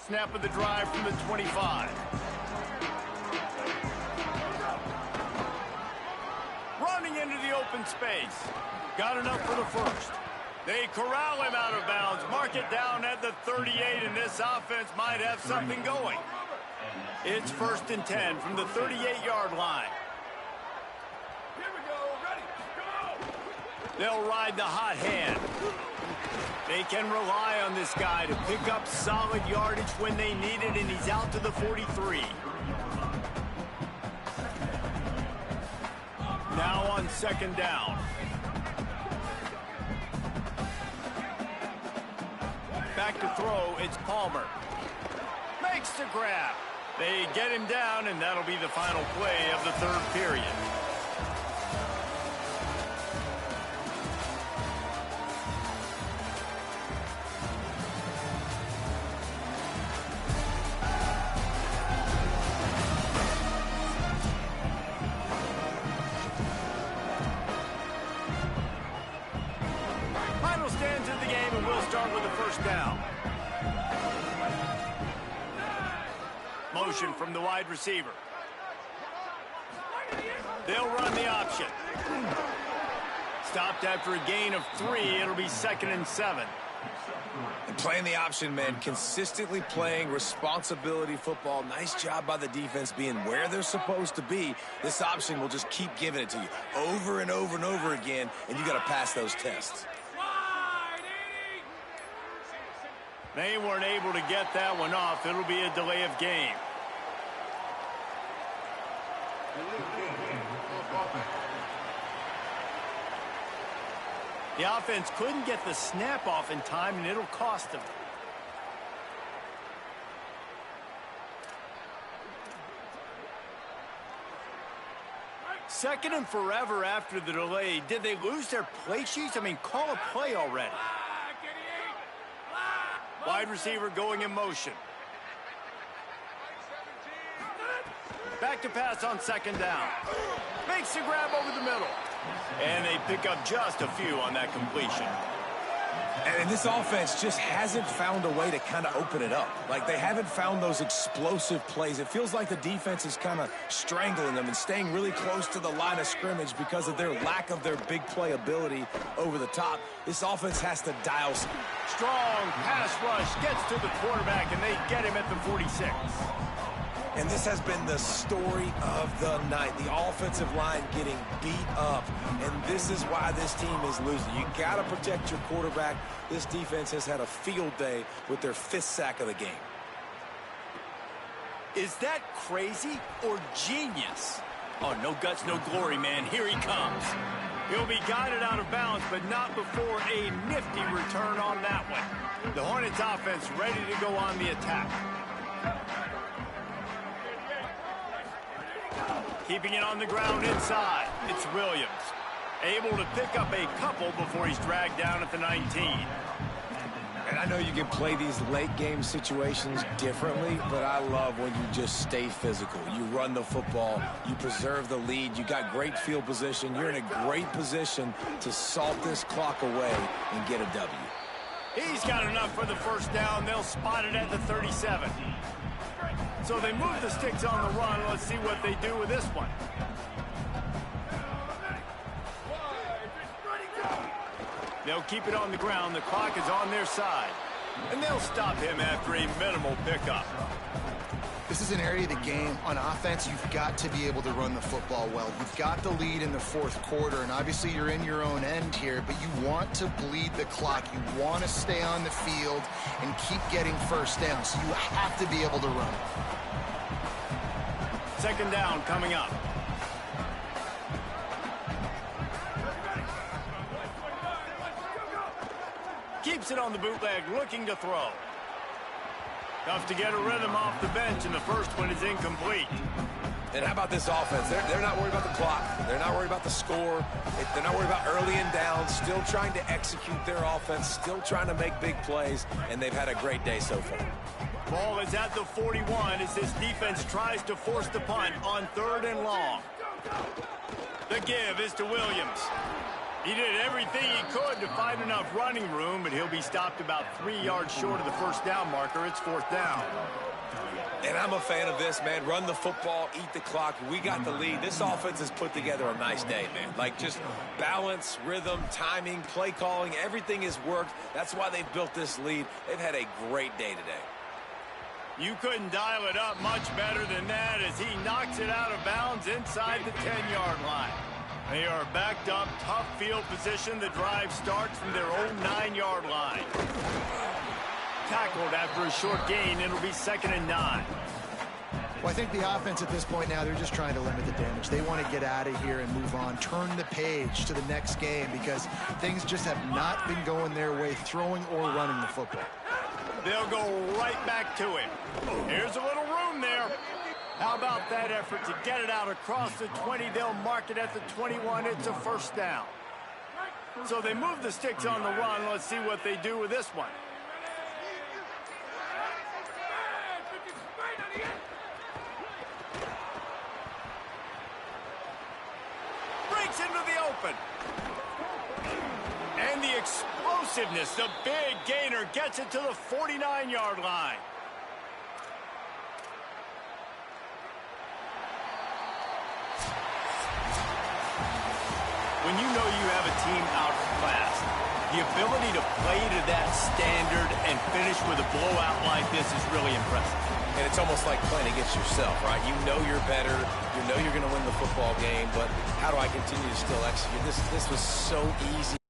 Snap of the drive from the 25. Running into the open space. Got enough for the first. They corral him out of bounds. Mark it down at the 38, and this offense might have something going. It's 1st and 10 from the 38-yard line. Here we go. Ready. Go! They'll ride the hot hand. They can rely on this guy to pick up solid yardage when they need it, and he's out to the 43. Now on 2nd down. Back to throw, it's Palmer. Makes the grab. They get him down, and that'll be the final play of the 3rd period. Motion from the wide receiver. They'll run the option. Stopped after a gain of 3. It'll be 2nd and 7. And playing the option, man, consistently playing responsibility football. Nice job by the defense being where they're supposed to be. This option will just keep giving it to you over and over and over again, and you got to pass those tests. They weren't able to get that one off. It'll be a delay of game. The offense couldn't get the snap off in time, and it'll cost them. Second and forever after the delay. Did they lose their play sheets? I mean, call a play already. Wide receiver going in motion. Back to pass on second down. Makes the grab over the middle. And they pick up just a few on that completion. And this offense just hasn't found a way to kind of open it up. Like, they haven't found those explosive plays. It feels like the defense is kind of strangling them and staying really close to the line of scrimmage because of their lack of their big play ability over the top. This offense has to dial some. Strong pass rush gets to the quarterback, and they get him at the 46. And this has been the story of the night. The offensive line getting beat up. And this is why this team is losing. You got to protect your quarterback. This defense has had a field day with their 5th sack of the game. Is that crazy or genius? Oh, no guts, no glory, man. Here he comes. He'll be guided out of bounds, but not before a nifty return on that one. The Hornets offense ready to go on the attack. Keeping it on the ground inside. It's Williams. Able to pick up a couple before he's dragged down at the 19. And I know you can play these late game situations differently, but I love when you just stay physical. You run the football, you preserve the lead, you got great field position, you're in a great position to salt this clock away and get a W. He's got enough for the first down. They'll spot it at the 37. So they move the sticks on the run. Let's see what they do with this one. They'll keep it on the ground. The clock is on their side. And they'll stop him after a minimal pickup. This is an area of the game. On offense, you've got to be able to run the football well. You've got the lead in the 4th quarter, and obviously you're in your own end here, but you want to bleed the clock. You want to stay on the field and keep getting first down, so you have to be able to run. Second down coming up. Keeps it on the bootleg, looking to throw. Tough to get a rhythm off the bench, and the first one is incomplete. And how about this offense? They're not worried about the clock. They're not worried about the score. They're not worried about early and down. Still trying to execute their offense. Still trying to make big plays. And they've had a great day so far. Ball is at the 41 as this defense tries to force the punt on 3rd and long. The give is to Williams. He did everything he could to find enough running room, but he'll be stopped about 3 yards short of the first down marker. It's 4th down. And I'm a fan of this, man. Run the football, eat the clock. We got the lead. This offense has put together a nice day, man. Like, just balance, rhythm, timing, play calling, everything has worked. That's why they've built this lead. They've had a great day today. You couldn't dial it up much better than that as he knocks it out of bounds inside the 10-yard line. They are backed up, tough field position. The drive starts from their own 9-yard line. Tackled after a short gain. It'll be 2nd and 9. Well, I think the offense at this point now, they're just trying to limit the damage. They want to get out of here and move on, turn the page to the next game because things just have not been going their way, throwing or running the football. They'll go right back to him. Here's a little room there. How about that effort to get it out across the 20? They'll mark it at the 21. It's a first down. So they move the sticks on the run. Let's see what they do with this one. Breaks into the open. And the explosiveness, the big gainer gets it to the 49-yard line. When you know you have a team outclassed, the ability to play to that standard and finish with a blowout like this is really impressive. And it's almost like playing against yourself, right? You know you're better. You know you're going to win the football game, but how do I continue to still execute? This was so easy.